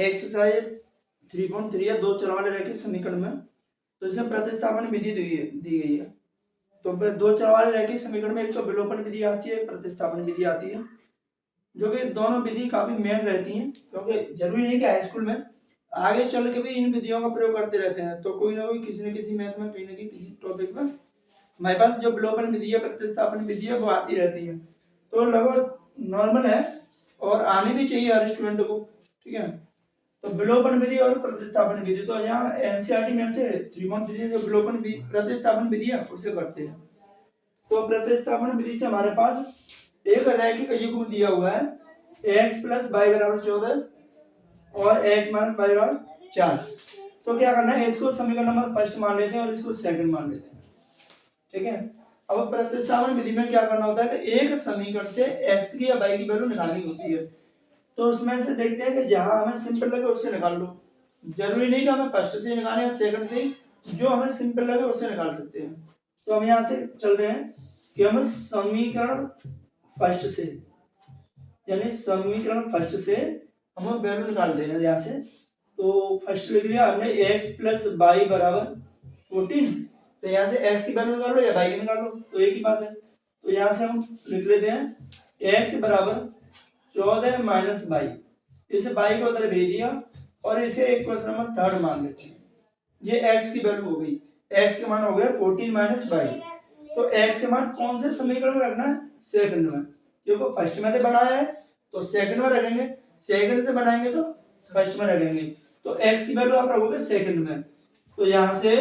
Exercise 3.3 है, दो चर वाले रैखिक समीकरण में, तो इसमें प्रतिस्थापन विधि दी गई है। तो दो चर वाले रैखिक समीकरण में एक तो विलोपन विधि आती है, एक प्रतिस्थापन विधि आती है, जो कि दोनों विधि काफी मेन रहती हैं, क्योंकि जरूरी नहीं कि हाई स्कूल में आगे चल के भी इन विधियों का प्रयोग करते रहते हैं। तो कोई ना कोई किसी न किसी मैथ में, कहीं ना कहीं किसी टॉपिक में हमारे पास जो विलोपन विधि है, प्रतिस्थापन विधि है, वो आती रहती है। तो लगभग नॉर्मल है और आनी भी चाहिए हर स्टूडेंट को, ठीक है। तो विलोपन विधि और प्रतिस्थापन विधि, तो यहाँ एनसीईआरटी में से 3.3 जो विलोपन विधि प्रतिस्थापन विधि है उसे करते हैं। तो प्रतिस्थापन विधि से हमारे पास एक रैखिक युग्म दिया हुआ है, x + y = 14 और x - y = 4। तो क्या करना है, इसको समीकरण नंबर फर्स्ट मान लेते हैं और इसको सेकंड मान लेते हैं, ठीक है। अब प्रतिस्थापन विधि में क्या करना होता है कि एक समीकरण से x की या y की वैल्यू निकालनी होती है। तो उसमें से देखते हैं कि जहां हमें सिंपल लगे उससे निकाल लो, जरूरी नहीं कि हमें फर्स्ट से निकालें या सेकंड से, जो हमें सिंपल लगे उससे निकाल सकते हैं। तो हम यहाँ से चलते हैं कि हम समीकरण फर्स्ट से, यानी समीकरण फर्स्ट से हम वैल्यू निकालते हैं यहाँ से। तो फर्स्ट लिख लिया हमने x + y = 14, तो यहाँ से x की वैल्यू निकाल लो या y की निकाल लो, तो एक ही बात है। तो यहाँ से हम लिख लेते हैं x = 14 - y, इस y को उधर भेज दिया और इसे इक्वेशन नंबर थर्ड मान लेते हैं। ये x की वैल्यू हो गई, x का मान हो गया 14 - y। तो x का मान कौन से समीकरण में रखना है, सेकंड में, क्योंकि फर्स्ट में से बढ़ाया है तो सेकंड में रखेंगे, सेकंड से बढ़ाएंगे तो फर्स्ट में रखेंगे। तो x की वैल्यू आप रखोगे सेकंड में। तो यहां से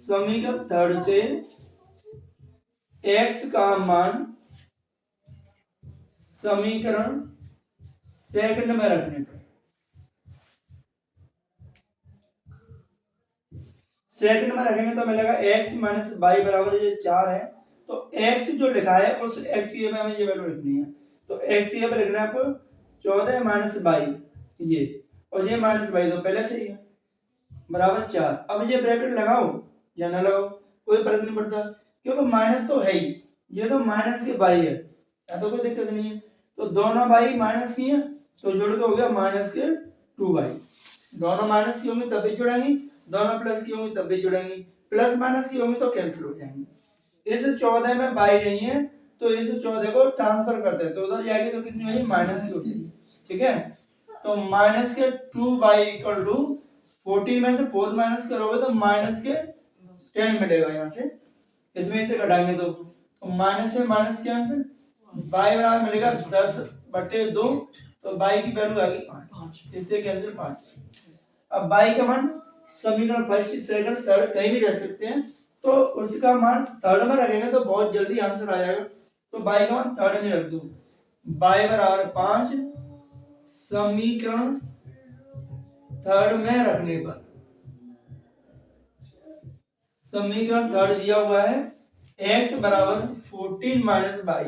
समीकरण थर्ड से x का मान समीकरण सेकंड में रखने पर, सेकंड में रखेंगे तो मिलेगा x - y = ये 4 है। तो x जो लिखा है उस x की में हमें ये वैल्यू लिखनी है। तो x की पे लिखना है आपको 14 - y, ये, और ये माइनस y तो पहले से ही है, बराबर 4। अब ये ब्रैकेट लगाओ या ना लगाओ कोई फर्क नहीं पड़ता, क्योंकि माइनस तो है ही, ये तो माइनस के बाई है, या तो कोई दिक्कत नहीं है। तो दोनों बाई माइनस की है तो जोड़ के हो गया -2y। दोनों माइनस की होंगी तब भी जुड़ेंगी, दोनों प्लस की होंगी तब भी जुड़ेंगी, प्लस माइनस की होंगी तो कैंसिल हो जाएंगी। इस 14 में बाई नहीं है तो इस 14 को ट्रांसफर करते हैं, तो उधर जाएगी तो कितनी होगी, माइनस की हो जाएगी, ठीक है। तो -2y = 14 में से 4 माइनस करोगे तो -10 मिलेगा यहाँ से, इसमें इसे घटाएंगे तो माइनस से माइनस के आंसर y बराबर मिलेगा 10/2, तो y की वैल्यू आ गई 5, इससे कैंसिल 5। अब y का मान समीकरण फर्स्ट सेकंड थर्ड कहीं भी रख सकते हैं, तो उसका मान थर्ड में रखेंगे तो बहुत जल्दी आंसर आ जाएगा। तो y का मान थर्ड में रख दो, y = 5 समीकरण थर्ड में रखने पर, समीकरण थर्ड दिया हुआ है x = 14 - y,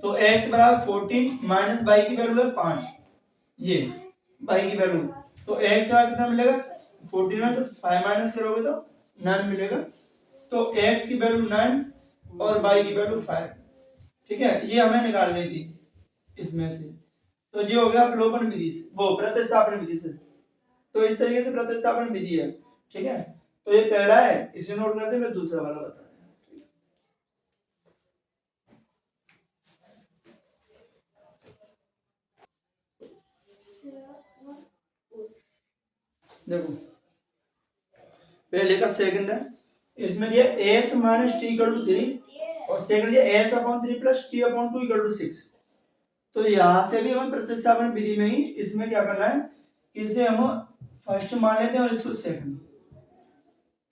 तो x = 14 - y की वैल्यू है 5, ये y की वैल्यू, तो x का कितना मिलेगा 14 में से 5 माइनस करोगे तो 9 मिलेगा, तो x की वैल्यू 9 और y की वैल्यू 5, ठीक है। ये हमें निकालनी थी इसमें से। तो ये हो गया विलोपन विधि से, वो प्रतिस्थापन विधि से। तो इस तरीके से प्रतिस्थापन विधि है, ठीक है। तो ये पहला है, इसे नोट करते हैं, फिर दूसरा वाला बता रहे हैं। देखो पहले का सेकंड है, इसमें दिया s - t = 3 और सेकंड दिया s/3 + t/2 = 6। तो यहां से भी हमें प्रतिस्थापन विधि में ही इसमें क्या करना है कि इसे हम फर्स्ट मान लेते हैं और इसको सेकंड,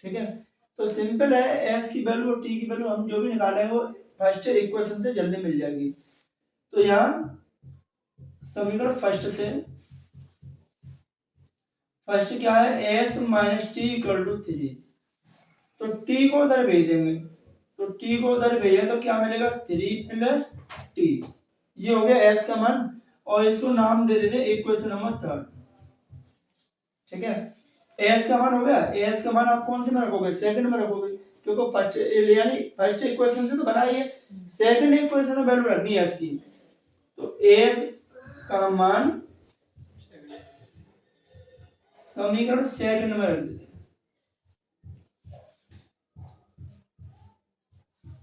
ठीक है। तो सिंपल है, s की वैल्यू और t की वैल्यू हम जो भी निकालेंगे वो फर्स्ट इक्वेशन से जल्दी मिल जाएगी। तो यहाँ समीकरण फर्स्ट से, फर्स्ट क्या है s - t = 3, तो t को उधर भेज देंगे, तो t को उधर भेजे तो क्या मिलेगा 3 + t, ये हो गया s का मान, और इसको नाम दे देते इक्वेशन नंबर थर्ड, ठीक है। s का मान हो गया, s का मान आप कौन से में रखोगे, सेकंड में रखोगे, क्योंकि फर्स्ट यानी फर्स्ट इक्वेशन से तो बना ही है, सेकंड इक्वेशन में वैल्यू रखनी है s की। तो s का मान समीकरण सेकंड में रख देते हैं।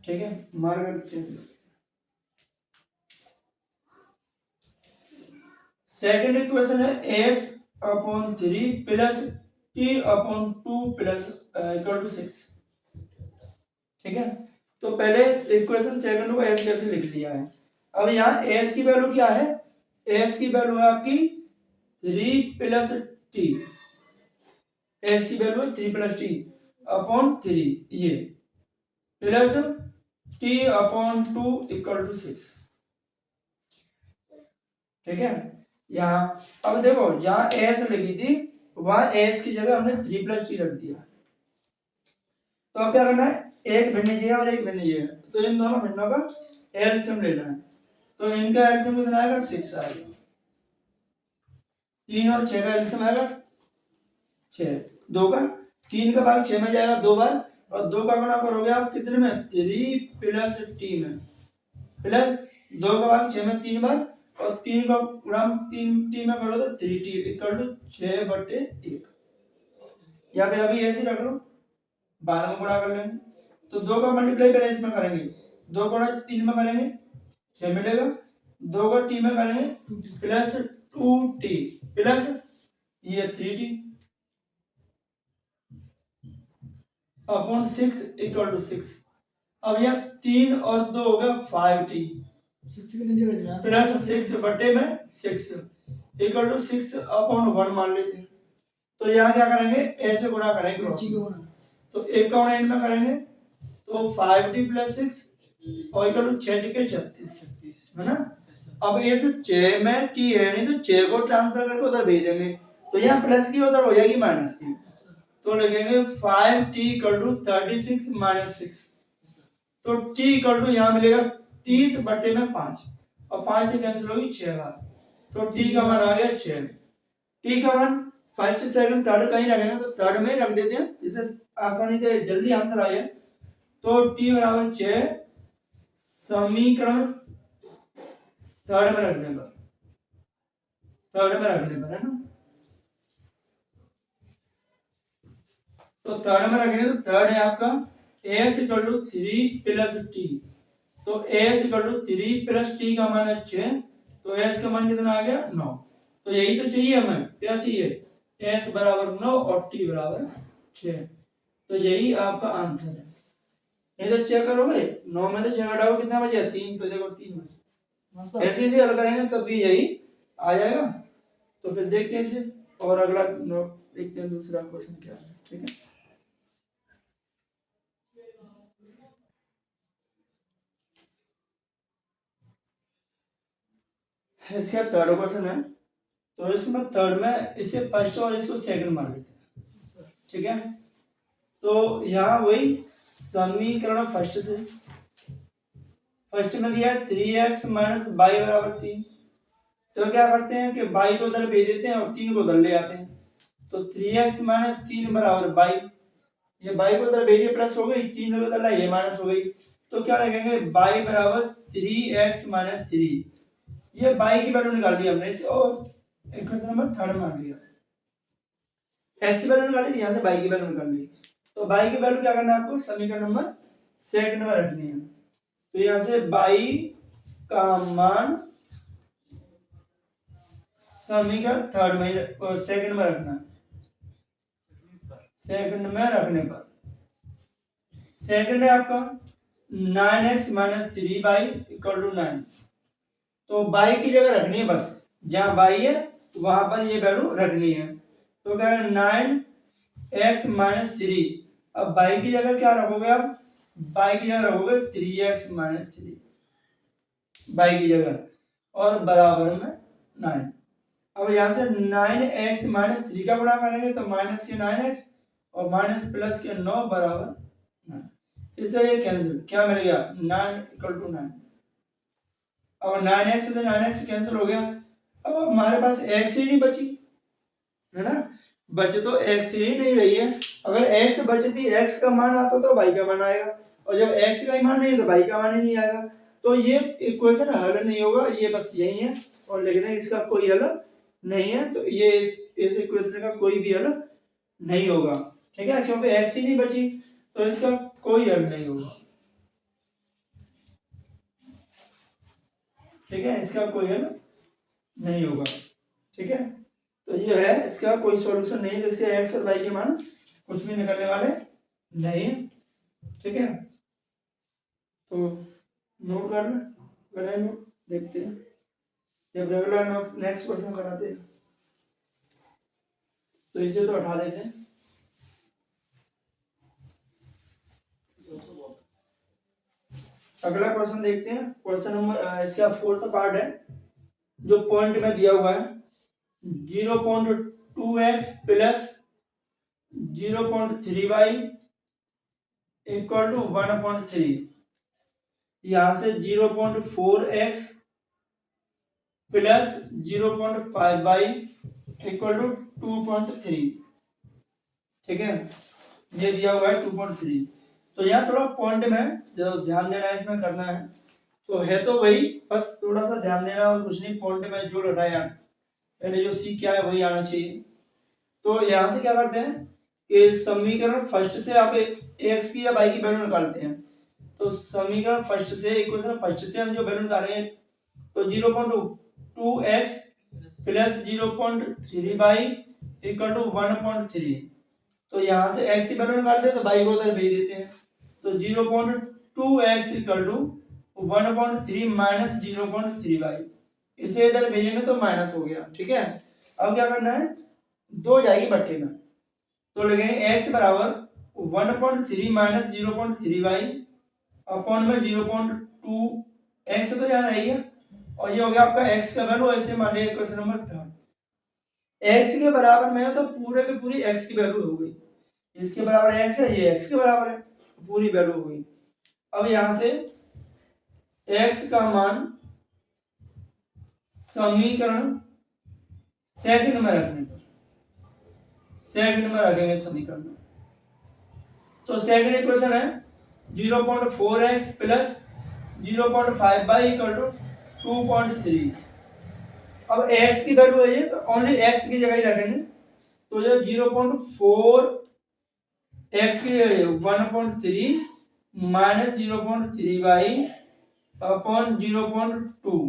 ठीक है, मार्ग सेकंड इक्वेशन है s upon 3 plus t upon 2 plus equal to 6। ठीक है, तो पहले इक्वेशन सेकंड को s कैसे लिख लिया है। अब यहाँ s की वैल्यू क्या है, s की वैल्यू है आपकी 3 प्लस t, s की वैल्यू है 3 प्लस t अपॉन 3 ये plus t upon 2 equal to 6। ठीक है, यहाँ अब देखो जहाँ s लगी थी वहां s की जगह हमने 3 प्लस t रख दिया। तो अब क्या करना है, एक भिन्न जी है और एक भिन्न जी है, तो इन दोनों भिन्नों का एलसीएम लेना है। तो इनका एलसीएम कितना आएगा, 6 आएगा। 3 और 6 का एलसीएम आएगा 6, 2 का 3 का भाग 6 में जाएगा 2 बार, और 2 का गुणा करोगे आप कितने में, 3 प्लस t में, प्लस 2 का भाग 6 में 3 बार, और 3 का गुणा 3 t में करो तो 3t इक्वल टू 6/1। या फिर अभी ऐसे रख लो, 12 में गुणा कर लेंगे, तो 2 का मल्टीप्लाई पहले इसमें करेंगे, 2 गुणा 3 में करेंगे 6 मिलेगा, 2 का t में करेंगे प्लस 2t प्लस ये 3t अपॉन 6 इक्वल टू 6। अब यह 3 और 2 हो गया 5t plus 6/6 equal to 6 upon 1 मान लेते हैं। तो यहाँ क्या करेंगे, ऐसे गुणा करेंगे, तो एक का गुणा इनमें करेंगे तो 5t प्लस 6 और इक्वल टू 6 के 36 है ना। अब इस 6 में t है नहीं, तो 6 को ट्रांसफर करके उधर भेज देंगे, तो यहाँ प्लस की उधर हो जाएगी माइनस की, तो लिखेंगे 5t इक्वल टू 36 माइनस 6। तो t इक्वल टू यहाँ मिलेगा 30/5, और 5 से कैंसिल होगी 6 बार, तो t का मान आ गया 6। t का मान फर्स्ट सेकंड थर्ड कहीं रखेंगे तो थर्ड में ही रख देते हैं, जिससे आसानी से जल्दी आंसर आ जाए। तो t बराबर 6 समीकरण थर्ड में रखने पर, है ना। तो थर्ड में रखेंगे तो थर्ड है आपका s equal to 3 plus t, तो s equal to 3 plus t का मान है 6, तो s का मान कितना आ गया 9। तो यही तो चाहिए हमें, क्या चाहिए, s बराबर 9 और t बराबर 6, तो यही आपका आंसर है। नहीं तो चेक करोगे 9 में तो 6 घटाओ कितना बचा, 3, तो देखो 3 बचा। ऐसे ही हल करेंगे तब भी यही आ जाएगा। तो फिर देखते हैं इसे, और अगला देखते हैं दूसरा क्वेश्चन क्या है। ठीक है, इसका थर्ड क्वेश्चन है, तो इसमें थर्ड में इसे फर्स्ट और इसको सेकंड मान लेते हैं। ठीक है, तो यहाँ वही समीकरण फर्स्ट से, फर्स्ट में दिया है 3x माइनस y बराबर 3, तो क्या करते हैं कि y को उधर भेज देते हैं और 3 को उधर ले आते हैं, तो 3x माइनस 3 बराबर y, ये y को उधर भेजिए प्लस हो गई, 3 को उधर लाइए माइनस हो गई, तो क्या लिखेंगे y बराबर 3x माइनस 3, ये y की वैल्यू निकाल दी हमने इसे, और इक्वेशन नंबर थर्ड मान लिया, x की वैल्यू निकाली, यहाँ से y की वैल्यू निकाल ली, तो y की वैल्यू क्या करना है आपको, समीकरण नंबर सेकंड में रखनी है। तो यहाँ से y का मान समीकरण थर्ड में सेकंड में रखना है, सेकंड में रखने पर सेकंड है आपका 9x minus 3y equal to 9, तो y की जगह रखनी है, बस जहां y है वहां पर ये वैल्यू रखनी है। तो क्या है 9x माइनस 3, अब y की जगह क्या रखोगे आप, y की जगह रखोगे 3x माइनस 3 y की जगह, और बराबर में 9। अब यहाँ से 9x माइनस 3 का गुणा करेंगे तो माइनस के 9x और माइनस प्लस के 9 बराबर 9, इससे ये कैंसिल, क्या मिल गया 9 इक्वल टू 9। अब 9x से 9x कैंसिल हो गया, अब हमारे पास x ही नहीं बची है ना, बच तो x ही नहीं रही है। अगर x बचती, x का मान आता तो y का मान आएगा, और जब x का ही मान नहीं है तो y का मान ही नहीं आएगा, तो ये इक्वेशन हल नहीं होगा, ये बस यही है और लिख देंगे इसका कोई हल नहीं है। तो ये इस इक्वेशन का कोई भी हल नहीं होगा, ठीक है, क्योंकि x ही नहीं बची तो इसका कोई हल नहीं होगा, ठीक है, इसका कोई हल नहीं होगा, ठीक है। तो ये है, इसका कोई सॉल्यूशन नहीं है, तो इसके x और y के मान कुछ भी निकलने वाले नहीं है, ठीक है। तो नोट कर लें, बनाए नोट, देखते हैं जब रेगुलर नेक्स्ट क्वेश्चन कराते हैं तो इसे तो हटा देते हैं। अगला क्वेश्चन देखते हैं, क्वेश्चन नंबर इसका फोर्थ पार्ट है, जो पॉइंट में दिया हुआ है 0.2x plus 0.3y equal to 1/3। यहां से 0.4x plus 0.5y equal to 2.3, ठीक है, ये दिया हुआ है 2.3। तो यहाँ थोड़ा पॉइंट में जो ध्यान देना है, इसमें करना है, तो है तो वही, बस थोड़ा सा ध्यान देना और कुछ नहीं, पॉइंट में जो लटाया पहले जो सी क्या है वही आना चाहिए। तो यहाँ से क्या करते हैं कि समीकरण फर्स्ट से आप एक्स की या वाई की वैल्यू निकालते हैं। तो समीकरण फर्स्ट से, इक्वेशन फर्स्ट से हम जो वैल्यू निकाल रहे हैं, तो 0.2x plus 0.3y equal to 1/3। तो यहाँ से x की वैल्यू निकालते हैं तो y को उधर भेज देते हैं। तो 0.2x equal to 1/3 minus 0.3y, इसे इधर भेजेंगे तो माइनस हो गया, ठीक है। अब क्या करना है, दो जाएगी बट्टे में, तो लिखेंगे x बराबर 1/3 माइनस 0.3y अपॉन में 0.2 x तो यहाँ रही है, और ये हो गया आपका x का वैल्यू। ऐसे मान लिया क्वेश्चन नंबर 3 x के बराबर में है तो पूरे की पूरी x की वैल्यू हो गई, इसके बराबर x है, ये x के बराबर है, पूरी वैल्यू हो गई। अब यहां से x का मान समीकरण सेकंड में रखने पर, सेकंड में रखेंगे समीकरण में, तो सेकंड इक्वेशन है 0.4x plus 0.5y equal to 2.3। अब x की वैल्यू है ये, तो ओनली x की जगह ही रखेंगे, तो जो 0.4 x की 1/3 माइनस 0.3y अपॉन 0.2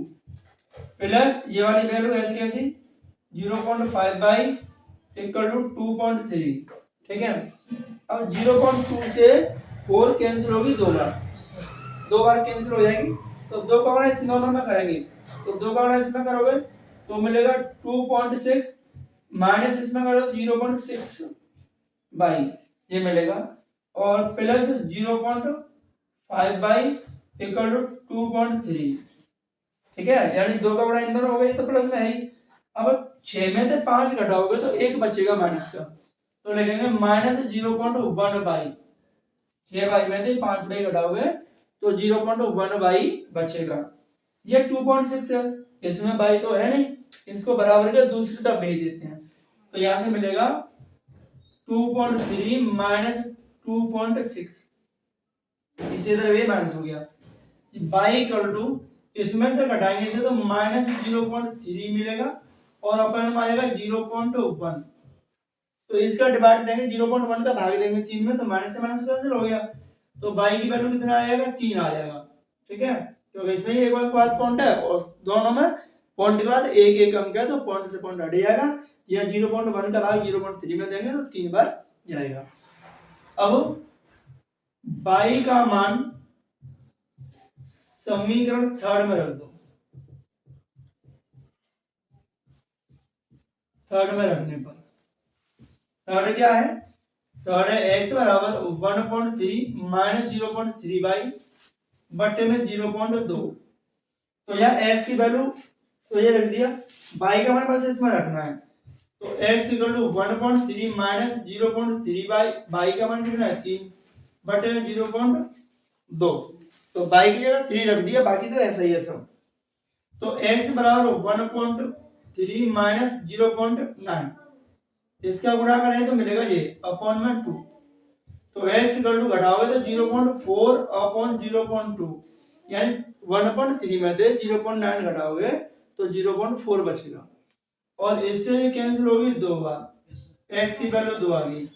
प्लस ये वाली वैल्यू ऐसी कैसी 0.5y इक्वल टू 2.3, ठीक है। अब 0.2 से 4 कैंसिल होगी दो बार कैंसिल हो जाएगी, तो दो का गुणा इन दोनों में करेंगे, तो दो का गुणा इसमें करोगे तो मिलेगा 2.6 माइनस इसमें करो तो 0.6 बाई ये मिलेगा, और प्लस 0.5 बाई इक्वल टू 2.3, ठीक है, यानी दो का गुणा इन दोनों हो गए तो प्लस में है ही। अब 6 में से 5 घटाओगे तो एक बचेगा माइनस का, तो लिखेंगे माइनस 0.1 बाई, 6 बाई में से 5 बाई घटाओगे तो 0.1 बाई बचेगा। ये 2.6 है, इसमें बाई तो है नहीं, इसको बराबर के दूसरी तरफ भेज देते हैं, तो यहां से मिलेगा 2.3 माइनस 2.6, इसी तरह ये माइनस हो गया, बाई इक्वल टू इसमें से घटाएंगे से तो माइनस 0.3 मिलेगा और अपन में आएगा 0.1, तो इसका डिवाइड देंगे 0.1 का भाग देंगे 3 में, तो माइनस से माइनस कैंसिल हो गया, तो बाई की वैल्यू कितना आएगा 3 आ जाएगा, ठीक है, क्योंकि इसमें एक बार बाद पॉइंट है और दोनों में पॉइंट के बाद एक एक अंक है, तो पॉइंट से पॉइंट हट जाएगा, या 0.1 का भाग 0.3 में देंगे तो 3 बार जाएगा। अब बाई का मान समीकरण थर्ड में रख दो, थर्ड में रखने पर थर्ड क्या है, थर्ड है x बराबर 1/3 माइनस 0.3 बाई बट्टे में 0.2, तो यह x की वैल्यू तो ये रख दिया, y का मान बस इसमें रखना है, तो x equal to 1/3 minus 0.3 by y का मान कितना है 3 बटे में 0.2, तो y की जगह 3 रख दिया, बाकी तो ऐसा ही है सब। तो x बराबर 1/3 माइनस 0.9, इसका गुणा करें तो मिलेगा ये अपॉन में 2, तो x इक्वल टू घटाओगे तो 0.4 अपॉन 0.2, यानी 1/3 में से 0.9 घटाओगे तो 0.4 बचेगा और इससे कैंसिल होगी 2 बार, x की वैल्यू 2 आ गई,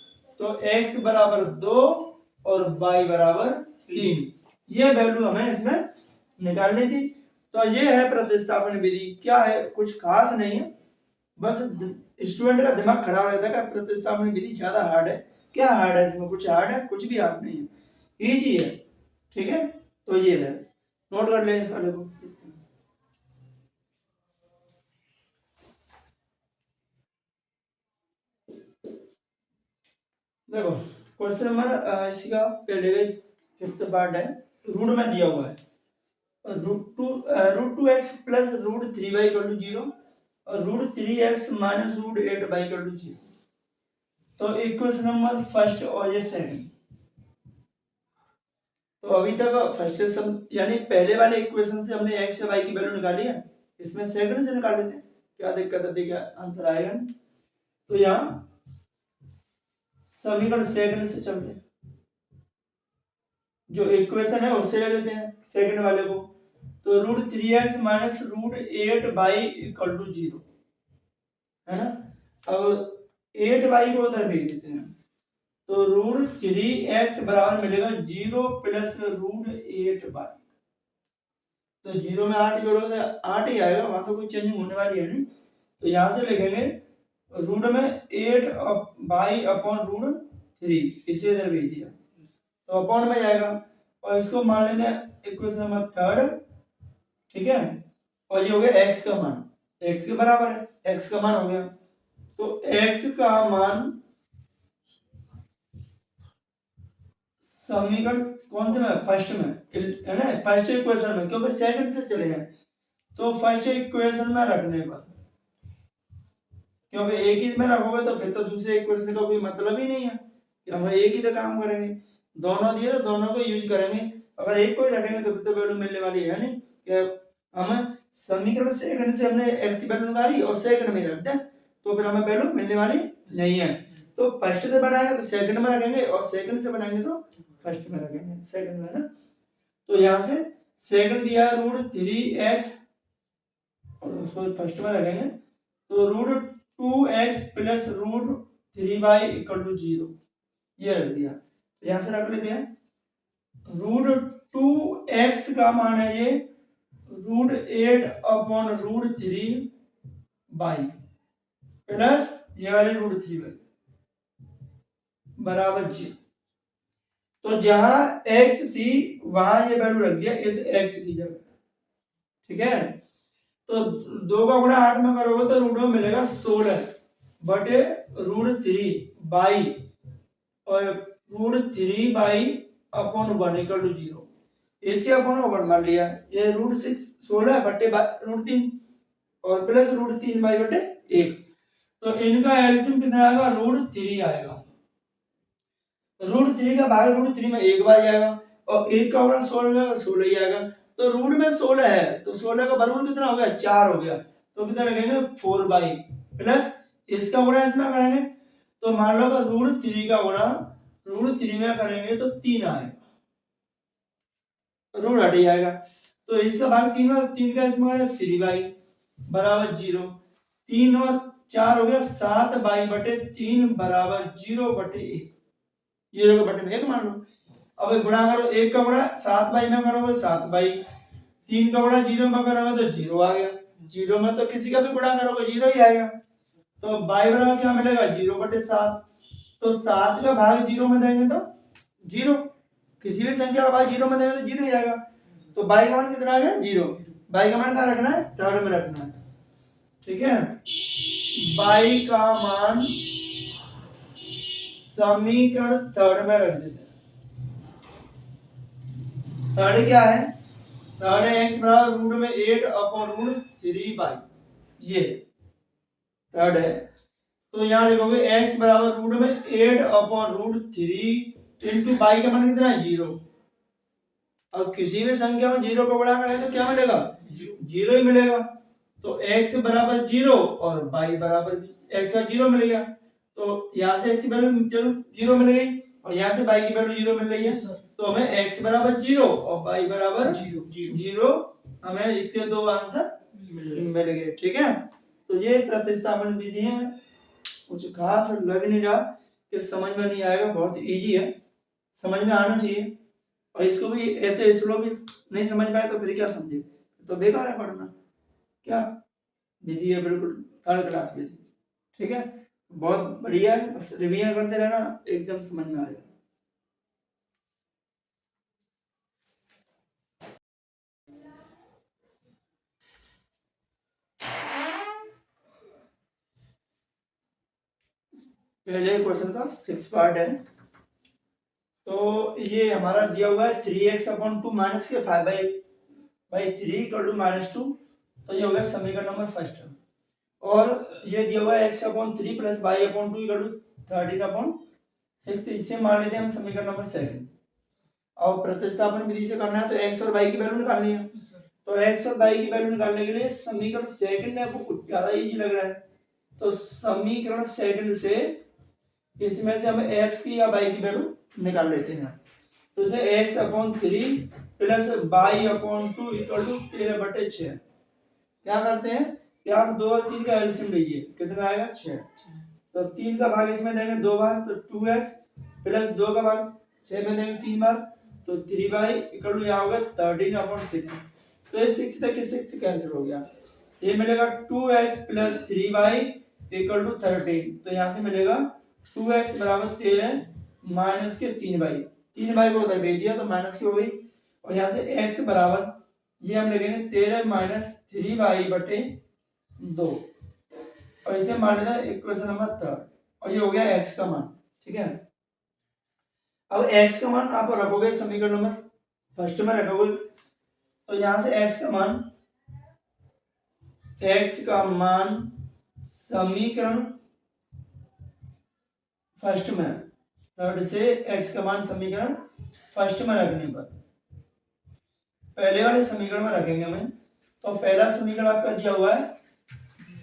तो x बराबर 2 और y बराबर 3, ये वैल्यू हमें इसमें निकालनी थी। तो ये है प्रतिस्थापन विधि। क्या है, कुछ खास नहीं है, बस स्टूडेंट का दिमाग खराब रहता है कि प्रतिस्थापन विधि ज्यादा हार्ड है। क्या हार्ड है इसमें, कुछ हार्ड है, कुछ भी हार्ड नहीं है, इजी है। ठीक है, तो ये है, नोट कर ले इस वाले को। देखो क्वेश्चन नंबर इसी का पहले का 5th पार्ट है, रूट में दिया हुआ है √2x plus √3y equal to 0 और √3x minus √8y equal to 0। तो इक्वेशन नंबर फर्स्ट और ये सेकंड, तो अभी तक फर्स्ट से यानी पहले वाले इक्वेशन से हमने x या y की वैल्यू निकाली है, इसमें सेकंड से निकाल लेते हैं, क्या दिक्कत है, देखिए आंसर आएगा। तो यहाँ समीकरण सेकंड से चलते हैं, जो इक्वेशन है उससे ले लेते हैं सेकंड वाले को। तो √3x minus √8y equal to 0 है ना। अब 8y को उधर भेज देते हैं, तो √3x बराबर मिलेगा 0 प्लस √8y। तो 0 में 8 जोड़ोगे तो 8 ही आएगा, वहां तो कोई चेंज होने वाली है नहीं। तो यहां से लिखेंगे रूट में 8y अपॉन √3, इसे इधर भेज दिया तो अपॉन में जाएगा, और इसको मान लेते हैं इक्वेशन नंबर थर्ड। ठीक है, और ये हो गया x का मान, x के बराबर है, x का मान हो गया। तो x का मान समीकरण कौन से में, फर्स्ट में है ना, फर्स्ट इक्वेशन में, क्योंकि सेकंड से चले हैं तो फर्स्ट इक्वेशन में रखने पर, क्योंकि एक ही में रखोगे तो फिर तो दूसरे इक्वेशन का कोई मतलब ही नहीं है कि हम एक ही तो काम करेंगे, दोनों दिए तो दोनों को यूज करेंगे। अगर एक को ही रखेंगे तो फिर तो वैल्यू मिलने वाली है नहीं, कि हम समीकरण सेकंड से हमने x की वैल्यू निकाली और सेकंड में रख दें तो फिर हमें वैल्यू मिलने वाली नहीं है। तो फर्स्ट से बनाएंगे तो सेकंड में रखेंगे और सेकंड से बनाएंगे तो फर्स्ट में रखेंगे, सेकंड में ना। तो यहाँ से सेकंड दिया है √3x और उसको फर्स्ट में रखेंगे, तो √2x plus √3y equal to 0, ये रख दिया। तो यहाँ से रख लेते हैं √2x का मान है ये √8 अपॉन √3y प्लस ये वाली √3y बराबर 0। तो जहां x थी वहां ये वैल्यू रख दिया इस x की जगह। ठीक है, तो 2 का गुणा 8 में करोगे तो रूट में मिलेगा 16 बटे √3 और √3 अपॉन 1 इक्वल टू 0, इसके अपॉन 1 मान लिया, ये √6 16 बटे √3 और प्लस √3 बटे 1, तो इनका एलसीएम कितना आएगा, √3 आएगा। √3 का भाग √3 में 1 बार जाएगा और 1 का गुणा 16 ही आएगा। तो रूट में 16 है तो 16 का वर्गमूल कितना हो गया, 4 हो गया, तो कितना लगेंगे 4y प्लस इसका गुणा इसमें करेंगे तो मान लो √3 का गुणा √3 में करेंगे तो 3 आएगा, रूट हट जाएगा, तो इसका भाग 3 और 3 का इसमें 3y बराबर 0, 3 और 4 हो गया 7y बटे 3 बराबर 0 बटे 1, 0 के बटे में 1 मान लो। अब गुणा करो, 1 का गुणा 7y में करोगे 7y, 3 का गुणा 0 में करोगे तो 0 आ गया, 0 में तो किसी का भी गुणा करोगे 0 ही आएगा, तो y बराबर क्या मिलेगा 0 बटे 7, तो 7 का भाग 0 में देंगे तो 0, किसी भी संख्या का भाग 0 में देंगे तो 0 ही आएगा, तो y का मान कितना आ गया 0, y का मान कहाँ रखना है, थर्ड में रखना है। ठीक है, y का मान समीकरण थर्ड में रख देते हैं। थर्ड क्या है, थर्ड है x बराबर रूट में 8 अपॉन √3y, ये थर्ड है। तो यहाँ लिखोगे x बराबर रूट में 8 अपॉन √3 इंटू y का मान कितना है 0। अब किसी भी संख्या में 0 को गुणा करें तो क्या मिलेगा, 0 ही मिलेगा, तो x बराबर 0 और y बराबर x का 0 मिल गया, तो यहाँ से x की वैल्यू 0 मिल गई और यहाँ से y की वैल्यू 0 मिल रही है, तो हमें x बराबर 0 और y बराबर 0, हमें इसके दो आंसर मिल गए। ठीक है, तो ये प्रतिस्थापन विधि है, कुछ खास लग नहीं रहा कि समझ में नहीं आएगा, बहुत इजी है, समझ में आना चाहिए। और इसको भी ऐसे स्लो भी नहीं समझ पाए तो फिर क्या समझे, तो बेकार है पढ़ना। क्या विधि है, बिल्कुल थर्ड क्लास विधि। ठीक है, बहुत बढ़िया है, बस रिवीजन करते रहना, एकदम समझ में आ जाएगा। पहले क्वेश्चन का 6 पार्ट है। तो ये हमारा दिया हुआ है 3x/2 माइनस के 5/3 इक्वल टू -2, तो ये हो गया समीकरण नंबर फर्स्ट। और ये दिया हुआ है x/3 plus y/2 equal to 13/6, इससे मान लेते हैं हम समीकरण नंबर सेकंड। और प्रतिस्थापन विधि से करना है तो x और y की वैल्यू निकालनी है। तो x और y की वैल्यू निकालने के लिए समीकरण सेकंड आपको कुछ ज्यादा इजी लग रहा है, तो समीकरण सेकंड से इसमें से हम x की या y की वैल्यू निकाल लेते हैं। तो इसे x/3 plus y/2 equal to 13/6। क्या करते हैं कि आप 2 और 3 का एलसीएम लीजिए, कितना आएगा 6। तो 3 का भाग इसमें देंगे 2 बार, तो 2x प्लस 2 का भाग 6 में देंगे 3 बार, तो 3y इक्वल टू यहाँ होगा 13/6। तो ये 6 तक 6 कैंसिल हो गया, ये मिलेगा 2x plus 3y equal to 13। तो यहाँ से मिलेगा 2x बराबर 13 माइनस के 3y, 3y को उधर भेज दिया तो माइनस की हो गई। और यहाँ से x बराबर ये हम लिखेंगे 13 माइनस 3y/2, और इसे मान लेना इक्वेशन नंबर थर्ड, और ये हो गया x का मान। ठीक है, अब x का मान आप रखोगे समीकरण नंबर फर्स्ट में रखोगे, तो यहाँ से x का मान समीकरण फर्स्ट में, थर्ड से x का मान समीकरण फर्स्ट में रखने पर पहले वाले समीकरण में रखेंगे हमें। तो पहला समीकरण आपका दिया हुआ है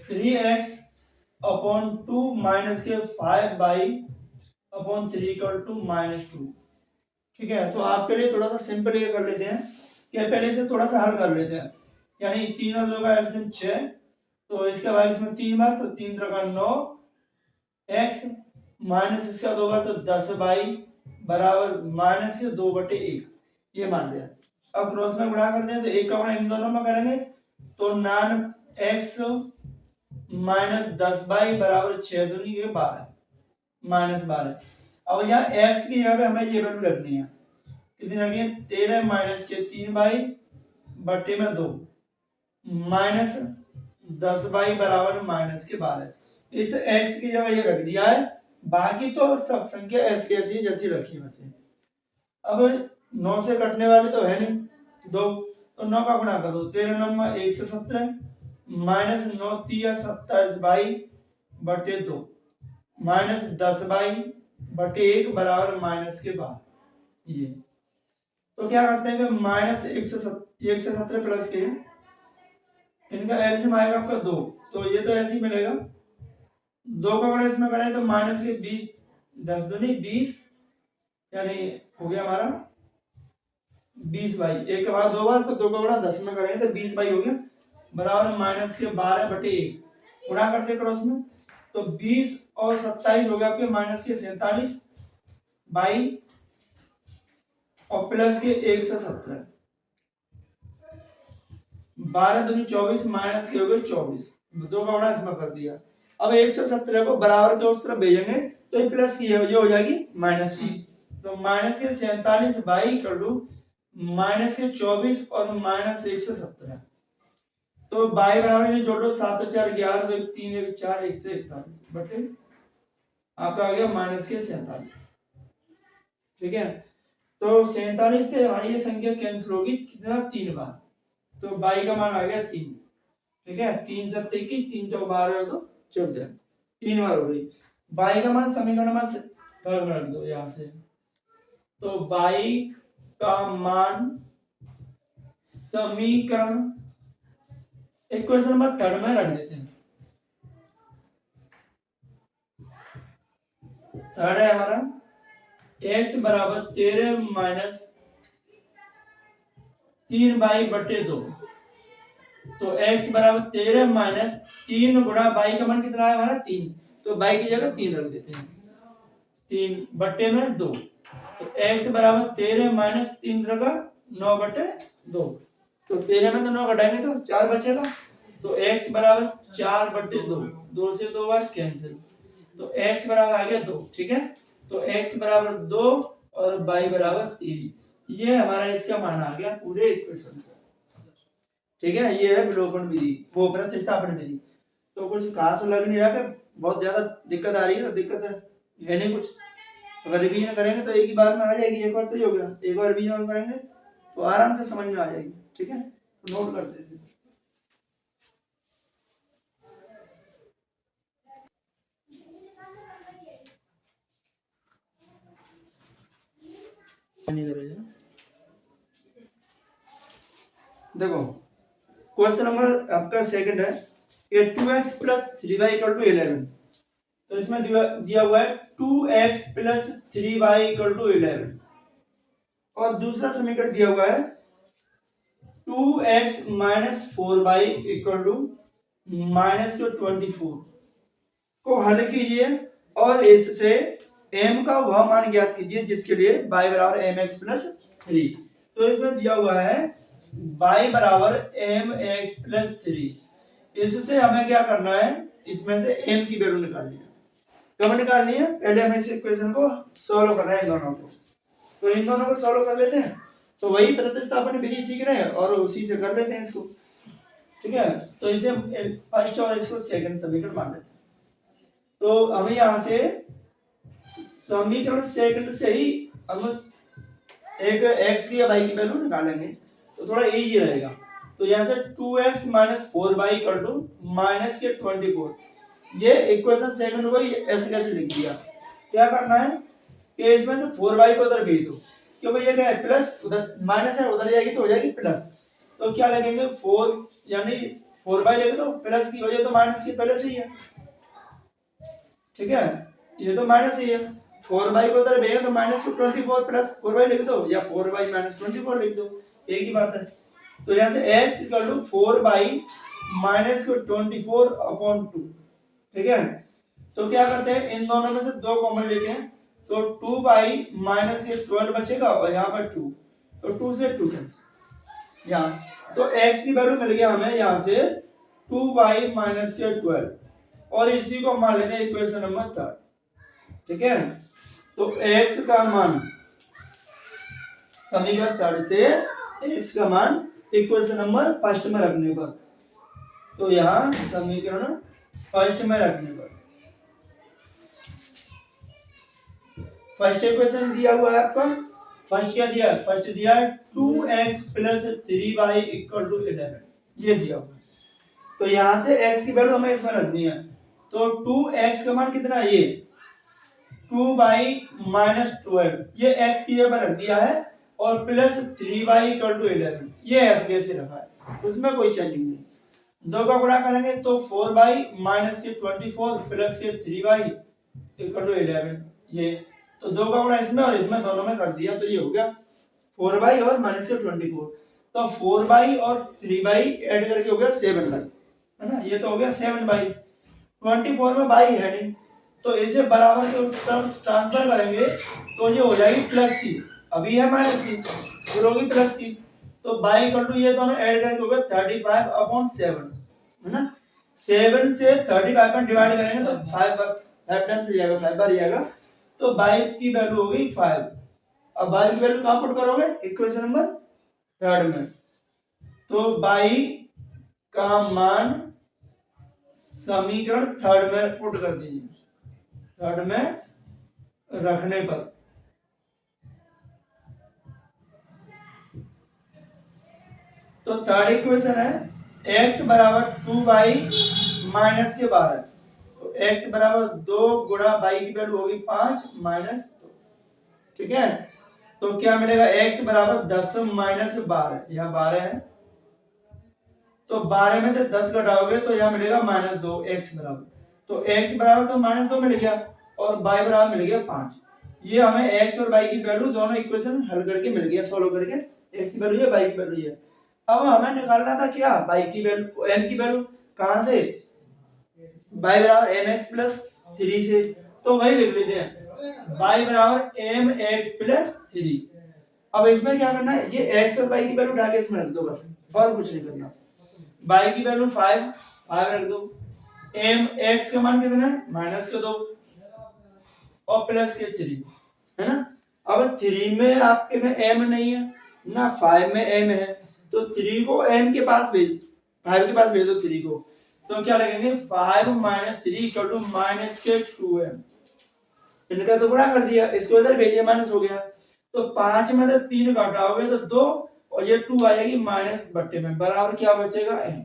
3x/2 माइनस के 5y/3 इक्वल टू -2। ठीक है, तो आपके लिए थोड़ा सा सिंपल ये कर लेते हैं कि पहले से थोड़ा सा हल कर लेते हैं। यानी 3 और 2 का एलसीएम 6, तो इसके बाद इसमें 3 बार, तो 3 3 9x माइनस इसका 2 बार, तो 10y बराबर माइनस के 2/1, ये मान लिया। अब क्रॉस में गुणा करते हैं तो एक का गुणा इन दोनों में करेंगे, तो 9x माइनस 10y बराबर 6 दूनी 12 माइनस 12। अब यहाँ x की जगह पे हमें ये वैल्यू रखनी है, कितनी रखनी है 13 माइनस के 3y/2 माइनस 10y बराबर माइनस के 12। इस x की जगह ये रख दिया है, बाकी तो सब संख्या s की ऐसी जैसी रखी है वैसे। अब 9 से कटने वाली तो है नहीं 2, तो 9 का गुणा करो, 13 9 117 माइनस 9 3 27y/2 माइनस 10y/1 बराबर माइनस के 12। ये तो क्या करते हैं कि माइनस 117 प्लस के इनका एलसीएम आएगा आपका 2, तो ये तो ऐसे ही मिलेगा। 2 का गुणा इसमें करें तो माइनस के 20, 10 दूनी 20, यानी हो गया हमारा 20y, एक के बाद 2 बार, तो 2 का गुणा 10 में करेंगे तो 20y हो गया बराबर माइनस के 12/1। गुणा करते क्रॉस में, तो 20 और 27 हो गया आपके माइनस के 47 बाई और प्लस के 117, 12 दूनी 24 माइनस के हो गए 24, 2 का गुणा इसमें कर दिया। अब 117 को बराबर के उस तरफ भेजेंगे तो ये प्लस की ये हो जाएगी माइनस की, तो माइनस के 47 बाई कर लू माइनस के 24 और माइनस 117, तो बाई बराबर में जोड़ लो 7 4 11 2 3 1 4 1 से 41 बटे आपका आ गया माइनस के 47। ठीक है, तो 47 से हमारी ये संख्या कैंसिल होगी कितना 3 बार, तो बाई का मान आ गया 3। ठीक है, 3 7 21 3 4 12 तो 14, 3 बार हो गई। बाई का मान समीकरण में थर्ड में रख दो यहाँ से, तो बाई का मान समीकरण इक्वेशन नंबर थर्ड में रख देते हैं। थर्ड है हमारा x बराबर 13 माइनस 3y/2 तो x बराबर 13 माइनस 3 गुणा y का मान कितना है हमारा 3, तो y की जगह 3 रख देते हैं, 3 बट्टे में 2, तो x बराबर 13 माइनस 3 रखा 9 बट्टे 2, तो 13 में तो 9 घटाएंगे तो 4 बचेगा, तो x बराबर 4 बट्टे 2, 2 से 2 बार कैंसिल, तो x बराबर आ गया 2, ठीक है, तो x बराबर 2 और y बराबर 3, ये हमारा इसका मान आ गया पूरे इक्वेशन का, ठीक है, ये है विलोपन विधि, वो प्रतिस्थापन विधि। तो कुछ खास लग नहीं रहा कि बहुत ज्यादा दिक्कत आ रही है, तो दिक्कत है नहीं कुछ, अगर रिवीजन करेंगे तो एक ही बार में आ जाएगी, एक बार तो ही हो गया, एक बार रिवीजन करेंगे तो आराम से समझ में आ जाएगी, ठीक है, तो नोट करते हैं इसे। देखो क्वेश्चन नंबर आपका सेकंड है, 2x plus 3y equal to 11, तो इसमें दिया हुआ है 2x plus 3y equal to 11, और दूसरा समीकरण दिया हुआ है 2x minus 4y equal to minus 24 को हल कीजिए और इससे m का वह मान ज्ञात कीजिए जिसके लिए y बराबर mx प्लस 3, तो इसमें दिया हुआ है y बराबर mx प्लस 3, इससे हमें क्या करना है, इसमें से m की वैल्यू निकालनी है, कब निकालनी है, पहले हमें इस इक्वेशन को सॉल्व करना है इन दोनों को, तो इन दोनों को सॉल्व कर लेते हैं, तो वही प्रतिस्थापन विधि सीख रहे हैं और उसी से कर लेते हैं इसको, ठीक है, तो इसे फर्स्ट और इसको सेकंड समीकरण मान लेते हैं, तो हमें यहाँ से समीकरण सेकंड से ही हम एक x की या y की वैल्यू निकालेंगे, तो थोड़ा इजी रहेगा, तो यहाँ से 2x minus 4y equal to minus के 24, ये इक्वेशन सेकंड को ऐसे कैसे लिख दिया, क्या करना है कि इसमें से 4y को उधर भेज दो, क्योंकि ये क्या है प्लस, उधर माइनस है उधर जाएगी तो हो जाएगी प्लस, तो क्या लगेंगे 4 यानी 4y लिख दो, प्लस की वजह तो माइनस की पहले से ही है, ठीक है, ये तो माइनस ही है, 4y को उधर भेजो तो माइनस 24 प्लस 4y लिख दो या 4y माइनस 24 लिख दो, एक ही बात है, तो यहाँ से x equal to 4y minus 24 upon 2, ठीक है, तो क्या करते हैं इन दोनों में से दो कॉमन लेते हैं, तो 2y माइनस ये 12 बचेगा और यहाँ पर 2, तो 2 से 2 कैंसिल, यहाँ तो x की वैल्यू मिल गया हमें यहाँ से 2y माइनस 12, और इसी को मान लेते हैं इक्वेशन नंबर 3, ठीक है, तो x का मान समीकरण 3 से x का मान इक्वेशन नंबर फर्स्ट में रखने पर, तो यहाँ समीकरण फर्स्ट में रखने पर फर्स्ट इक्वेशन दिया हुआ है आपका, फर्स्ट क्या दिया, फर्स्ट दिया 2x plus 3y equal to 11, ये दिया हुआ है, तो यहाँ से x की वैल्यू हमें इसमें रखनी है, तो 2x का मान कितना है, ये 2y माइनस 12, ये x की जगह रख दिया है, और प्लस 3y इक्वल टू 11, ये ऐसे कैसे रखा है, उसमें कोई चेंजिंग नहीं, दो का गुणा करेंगे तो 4y माइनस के 24 प्लस के 3y इक्वल टू 11, ये तो दो का गुणा इसमें और इसमें दोनों में कर दिया, तो ये हो गया 4y और माइनस के 24, तो 4y और 3y ऐड करके हो गया 7y, है ना, ये तो हो गया 7y, 24 में y है नहीं, तो इसे बराबर के उस तरफ ट्रांसफर करेंगे तो ये हो जाएगी प्लस की, अभी है माइनस की, फिर होगी प्लस की, तो y इक्वल टू ये दोनों ऐड करके हो गया 35 अपॉन 7, है ना, 7 से 35 में डिवाइड करेंगे तो 5 टाइम्स से जाएगा, 5 बार जाएगा, तो y की वैल्यू हो गई 5, अब y की वैल्यू कहां पुट करोगे, इक्वेशन नंबर 3 में, तो y का मान समीकरण 3 में पुट कर दीजिए, 3 में रखने पर, तो थर्ड इक्वेशन है x बराबर 2y माइनस के 12, तो x बराबर 2 गुणा y की वैल्यू होगी 5 माइनस 2, ठीक है, तो क्या मिलेगा x बराबर 10 माइनस 12, यहाँ 12 है, तो 12 में से 10 घटाओगे तो यहाँ मिलेगा माइनस 2, x बराबर, तो x बराबर तो माइनस 2 मिल गया और y बराबर मिल गया 5, ये हमें x और y की वैल्यू दोनों इक्वेशन हल करके मिल गया, सोल्व करके, x की वैल्यू है y की वैल्यू है, अब हमें निकालना था क्या, बाई की वैल्यू, एम की वैल्यू कहां से, बाई बराबर एम एक्स प्लस 3 से, तो वही लिख लेते हैं बाई बराबर एम एक्स प्लस 3। अब इसमें क्या करना है, ये एक्स और बाई की वैल्यू उठा के इसमें रख दो बस, और कुछ नहीं करना। बाई की वैल्यू 5 रख दो, एम एक्स का मान कितना है माइनस के 2 और प्लस के 3, है ना। अब 3 में आपके में एम नहीं है ना, 5 में एम है, तो 3 को एम के पास भेज, 5 के पास भेज दो 3 को, तो क्या लगेंगे 5 माइनस 3 इक्वल टू माइनस के 2m। इनका तो गुणा कर दिया, इसको इधर भेज दिया, माइनस हो गया, तो 5 में से 3 घटाओगे तो 2 और ये 2 आएगी माइनस बट्टे में, बराबर क्या बचेगा m।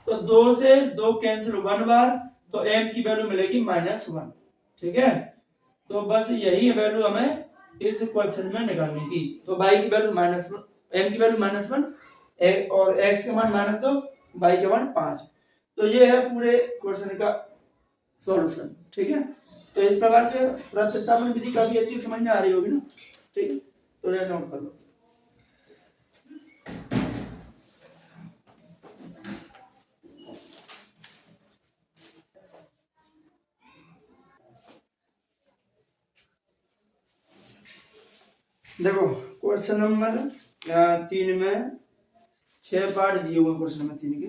तो 2 से 2 कैंसिल 1 बार, तो m की वैल्यू मिलेगी -1। ठीक है, तो बस यही वैल्यू हमें इस क्वेश्चन में निकालनी थी। तो y की वैल्यू -1, m की वैल्यू -1 और x का मान -2, y का मान 5। तो ये है पूरे क्वेश्चन का सॉल्यूशन। ठीक है, तो इस प्रकार से प्रतिस्थापन विधि काफी अच्छी समझ में आ रही होगी ना। ठीक है, तो ये नोट कर लो। देखो क्वेश्चन नंबर 3 में 6 पार्ट दिए हुए क्वेश्चन नंबर 3 के।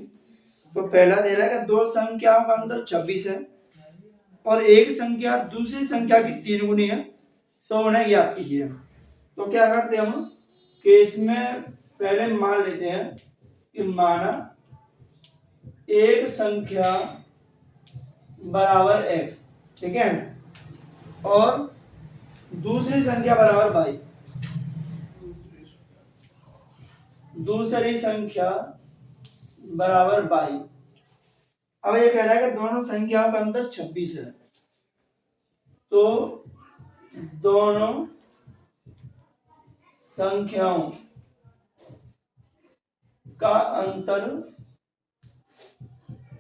तो पहला दे रहा है कि दो संख्याओं का अंतर 26 है और एक संख्या दूसरी संख्या की 3 गुनी है, तो उन्हें ज्ञात कीजिए। तो क्या करते हैं हम कि इसमें पहले मान लेते हैं कि माना एक संख्या बराबर x, ठीक है, और दूसरी संख्या बराबर y, दूसरी संख्या बराबर y। अब ये कह रहा है कि दोनों संख्याओं का अंतर 26 है, तो दोनों संख्याओं का अंतर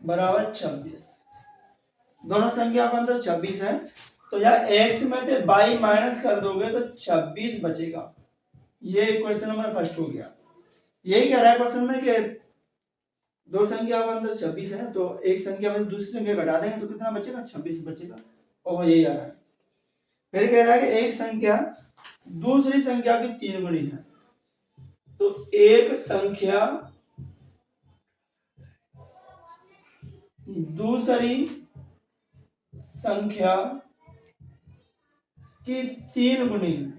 बराबर 26। दोनों संख्या का अंतर 26 है, तो यार x में से y माइनस कर दोगे तो 26 बचेगा। ये क्वेश्चन नंबर फर्स्ट हो गया। यही कह रहा है क्वेश्चन में कि दो संख्या का अंतर 26 है, तो एक संख्या में दूसरी संख्या घटा देंगे तो कितना बचेगा, 26 बचेगा, और यही आ रहा है। फिर कह रहा है कि एक संख्या दूसरी संख्या की 3 गुनी है, तो एक संख्या दूसरी संख्या की 3 गुनी है।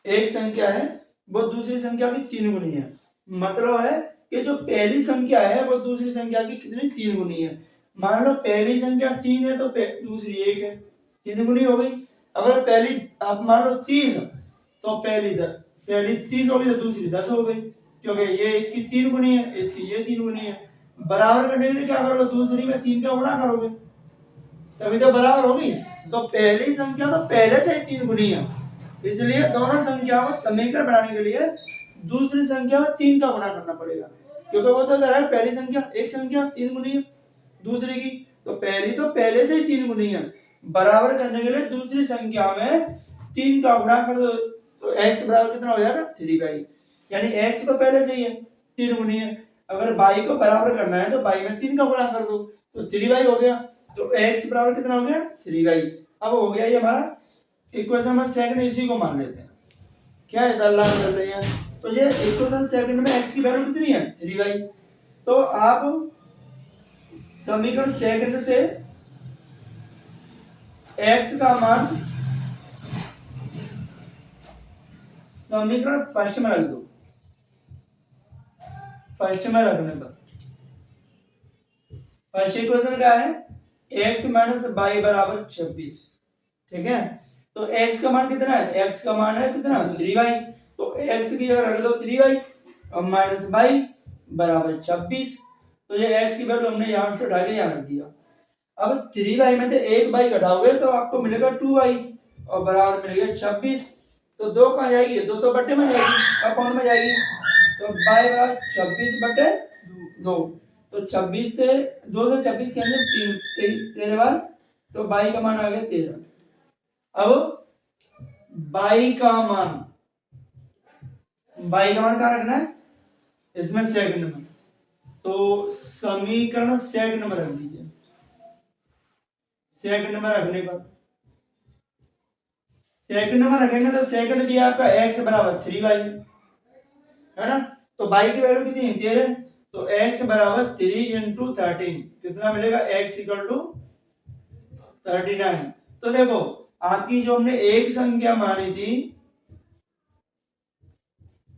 एक संख्या है वो दूसरी संख्या की 3 गुनी है, मतलब है कि जो पहली संख्या है वो दूसरी संख्या की कितनी 3 गुनी है। मान लो पहली संख्या 3 है तो दूसरी 1 है, 3 गुनी हो गई। अगर पहली आप मान लो 30 तो पहली 30 हो गई तो दूसरी 10 हो गई, क्योंकि ये इसकी 3 गुनी है, इसकी ये 3 गुनी है। बराबर करने के लिए क्या करोगे, दूसरी में 3 का गुणा करोगे तभी तो बराबर होगी। तो पहली संख्या तो पहले से ही 3 गुनी है, इसलिए दोनों संख्याओं का समीकरण बनाने के लिए दूसरी संख्या में 3 का गुणा करना पड़ेगा, क्योंकि वो तो कह रहा है पहली संख्या एक संख्या 3 गुनी है दूसरी की, तो पहली तो पहले से ही 3 गुनी है। बराबर करने के लिए दूसरी संख्या में 3 का गुणा कर दो, तो x बराबर कितना हो जाएगा 3y, यानी x तो पहले से ही है 3 गुनी है। अगर y को बराबर करना है तो y में 3 का गुणा कर दो, तो 3y हो गया। तो x बराबर कितना हो गया 3y। अब हो गया ये हमारा इक्वेशन नंबर सेकंड, इसी को मान लेते हैं क्या है अल्लाह कर रहे हैं। तो ये इक्वेशन सेकंड में x की वैल्यू कितनी है 3y, तो आप समीकरण सेकंड से x का मान समीकरण फर्स्ट में रख दो, फर्स्ट में रखने पर फर्स्ट इक्वेशन क्या है x माइनस y बराबर 26, ठीक है। तो x का मान कितना है, x का मान है कितना 3y, तो x की जगह रख दो 3y और माइनस y बराबर 26। तो ये x की वैल्यू हमने यहां से उठा के यहां रख दिया। अब 3y में से एक y घटाओगे तो आपको मिलेगा 2y और बराबर मिलेगा 26। तो 2 कहां जाएगी, 2 तो बट्टे में जाएगी और कौन में जाएगी, तो y बराबर 26 बटे 2। तो 26 से 2 से 26 कैंसिल 13 बार, तो y का मान आ गया 13। अब बाई का मान कहाँ रखना है, इसमें सेकंड में, तो समीकरण सेकंड में रख दीजिए। सेकंड में रखने पर, सेकंड में रखेंगे तो सेकंड दिया आपका x बराबर 3y है ना, तो y की वैल्यू कितनी है 13, तो x बराबर 3 इंटू 13 कितना मिलेगा, x इक्वल टू 39। तो देखो आपकी जो हमने एक संख्या मानी थी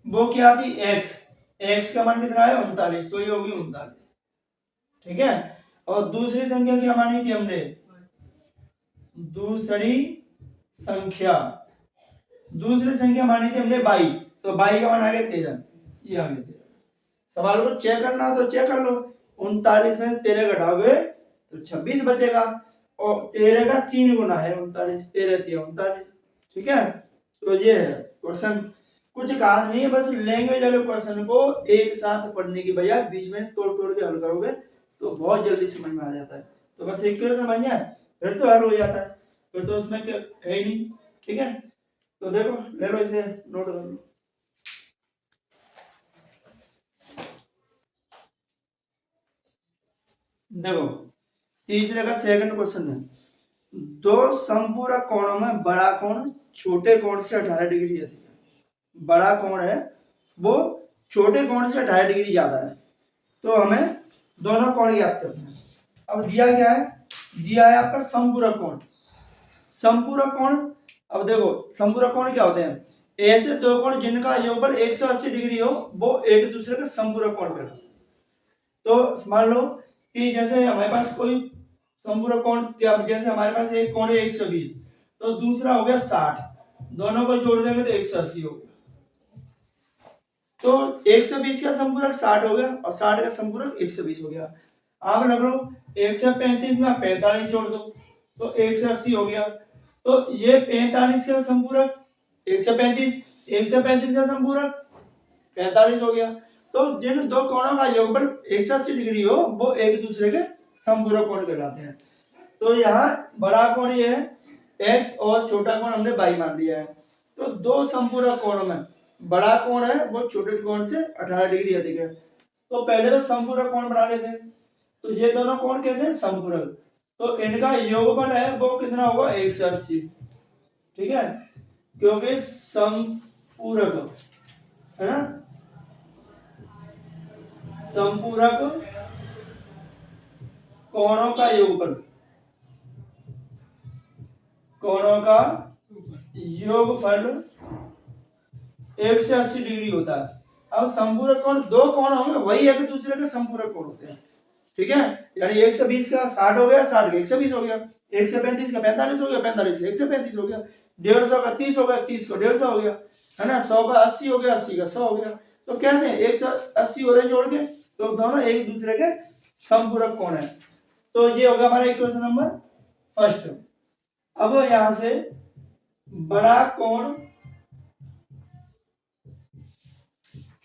वो क्या थी, x का मान कितना है 39, तो ये होगी 39, ठीक है। और दूसरी संख्या क्या मानी थी हमने, दूसरी संख्या मानी थी हमने 22, तो 22 का मान आ गया 13, ये आ गया 13। सवाल को चेक करना हो तो चेक कर लो, 39 में 13 घटाओगे तो 26 बचेगा, और 13 का 3 गुना है 39, 13 39, ठीक है। तो ये है क्वेश्चन, कुछ खास नहीं है, बस लैंग्वेज वाले क्वेश्चन को एक साथ पढ़ने की बजाय बीच में तोड़ तोड़ के हल करोगे तो बहुत जल्दी समझ में आ जाता है। तो बस एक क्वेश्चन समझ जाए फिर तो हल हो जाता है, फिर तो उसमें है ही नहीं, ठीक है। तो देखो ले लो इसे, नोट कर लो। देखो तीसरे का सेकंड क्वेश्चन है, दो समपूरक कोणों में बड़ा कोण छोटे कोण से 18 डिग्री अधिक है। बड़ा कोण है वो छोटे कोण से 18 डिग्री ज्यादा है, तो हमें दोनों कोण ज्ञात करना है। अब दिया क्या है, दिया है आपका समपूरक कोण। समपूरक कोण, अब देखो समपूरक कोण क्या होते हैं, ऐसे दो कोण जिनका योगफल 180 डिग्री हो वो एक दूसरे का समपूरक कोण कहलाते हैं। तो मान लो कि जैसे हमारे पास कोई समपूरक कोण, क्या जैसे हमारे पास एक कोण है 120, तो दूसरा हो गया 60, दोनों को जोड़ देंगे तो 180 हो गया, तो 120 का संपूरक 60 हो गया और 60 का संपूरक 120 हो गया। आप रख लो 135 में 45 जोड़ दो तो 180 हो गया, तो ये 45 का संपूरक 135, 135 का संपूरक 45 हो गया। तो जिन दो कोणों का योगफल 180 डिग्री हो वो एक दूसरे के समपूरक कोण कहलाते हैं। तो यहाँ बड़ा कोण ये है x और छोटा कोण हमने y मान लिया है। तो दो समपूरक कोणों में बड़ा कोण है वो छोटे कोण से 18 डिग्री अधिक है, तो पहले तो समपूरक कोण बना लेते हैं। तो ये दोनों कोण कैसे समपूरक, तो इनका योगफल है वो कितना होगा 180, ठीक है, क्योंकि समपूरक है ना, समपूरक कोणों का योगफल, कोणों का योगफल 180 डिग्री होता है। अब संपूरक कोण दो कोण होंगे वही एक दूसरे के संपूरक कोण होते हैं, ठीक है। यानी 120 का 60 हो गया, 60 का 120 हो गया, 135 का 45 हो गया, 45 का 135 हो गया, 150 का 30 हो गया, 30 का 150 हो गया, है ना, 100 का 80 हो गया, 80 का 100 हो गया। तो कैसे 180 हो रहे जोड़ के, तो दोनों एक दूसरे के संपूरक कोण है। तो ये होगा हमारा इक्वेशन नंबर फर्स्ट। अब यहां से बड़ा कोण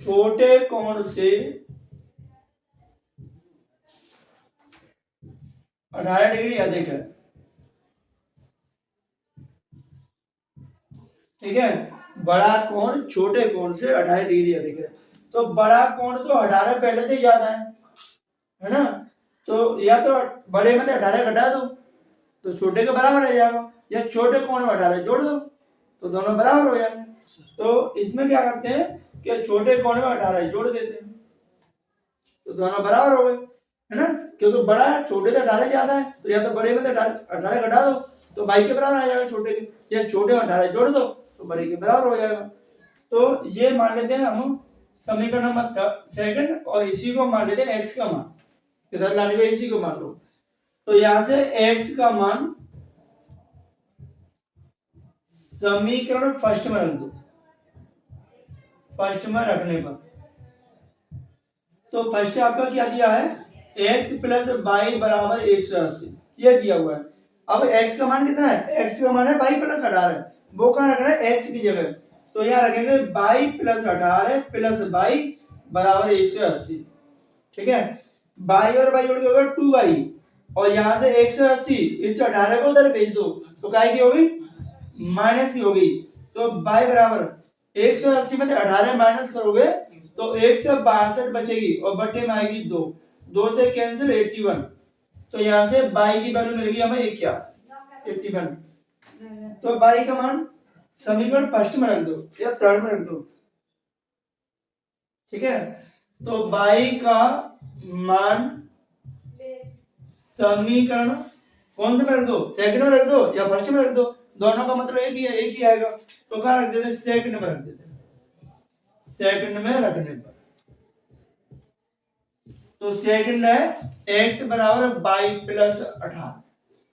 छोटे कोण से 18 डिग्री अधिक है, ठीक है। बड़ा कोण छोटे कोण से 18 डिग्री अधिक है, तो बड़ा कोण तो 18 पहले से ज्यादा है ना, तो या तो बड़े में 18 घटा दो तो छोटे के बराबर रह जाएगा, या छोटे कोण में 18 जोड़ दो तो दोनों बराबर हो जाएंगे। तो इसमें क्या करते हैं कि छोटे कोण में 18 जोड़ देते हैं तो दोनों बराबर हो गए, है ना, क्योंकि बड़ा है छोटे से 18 ज्यादा है, तो या तो बड़े में 18 घटा दो तो भाई के बराबर आ जाएगा छोटे के, या छोटे में 18 जोड़ दो तो बड़े के बराबर हो जाएगा। तो ये मान लेते हैं हम समीकरण नंबर सेकंड, और इसी को मान लेते हैं x का मान, इधर लाने को इसी को मान लो। तो यहां से x का मान समीकरण फर्स्ट में रख दो, फर्स्ट में रखने पर तो फर्स्ट आपका क्या दिया है, x प्लस वाई बराबर 180, ये दिया हुआ है। अब x का मान कितना है, x का मान है y प्लस 18, वो कहाँ रखना है x की जगह, तो यहाँ रखेंगे y प्लस 18 प्लस y बराबर 180, ठीक है। y और y जोड़ के होगा 2y, और यहाँ से 180 इस 18 को उधर भेज दो तो काय की होगी, माइनस की होगी, तो बाई बराबर 180 में से 18 माइनस करोगे तो 162 बचेगी और बट्टे में आएगी 2, 2 से कैंसिल 81। तो यहाँ से बाई की वैल्यू मिलेगी हमें 81। तो बाई का मान समीकरण फर्स्ट में रख दो या थर्ड में रख दो, ठीक है। तो बाई का मान समीकरण कौन से में रख दो, सेकंड में रख दो या फर्स्ट में रख दो, दोनों का मतलब एक ही है, एक ही आएगा। तो कहाँ रख देते, सेकंड में रख देते, सेकंड में रखने पर तो सेकंड है x बराबर 22 प्लस 18,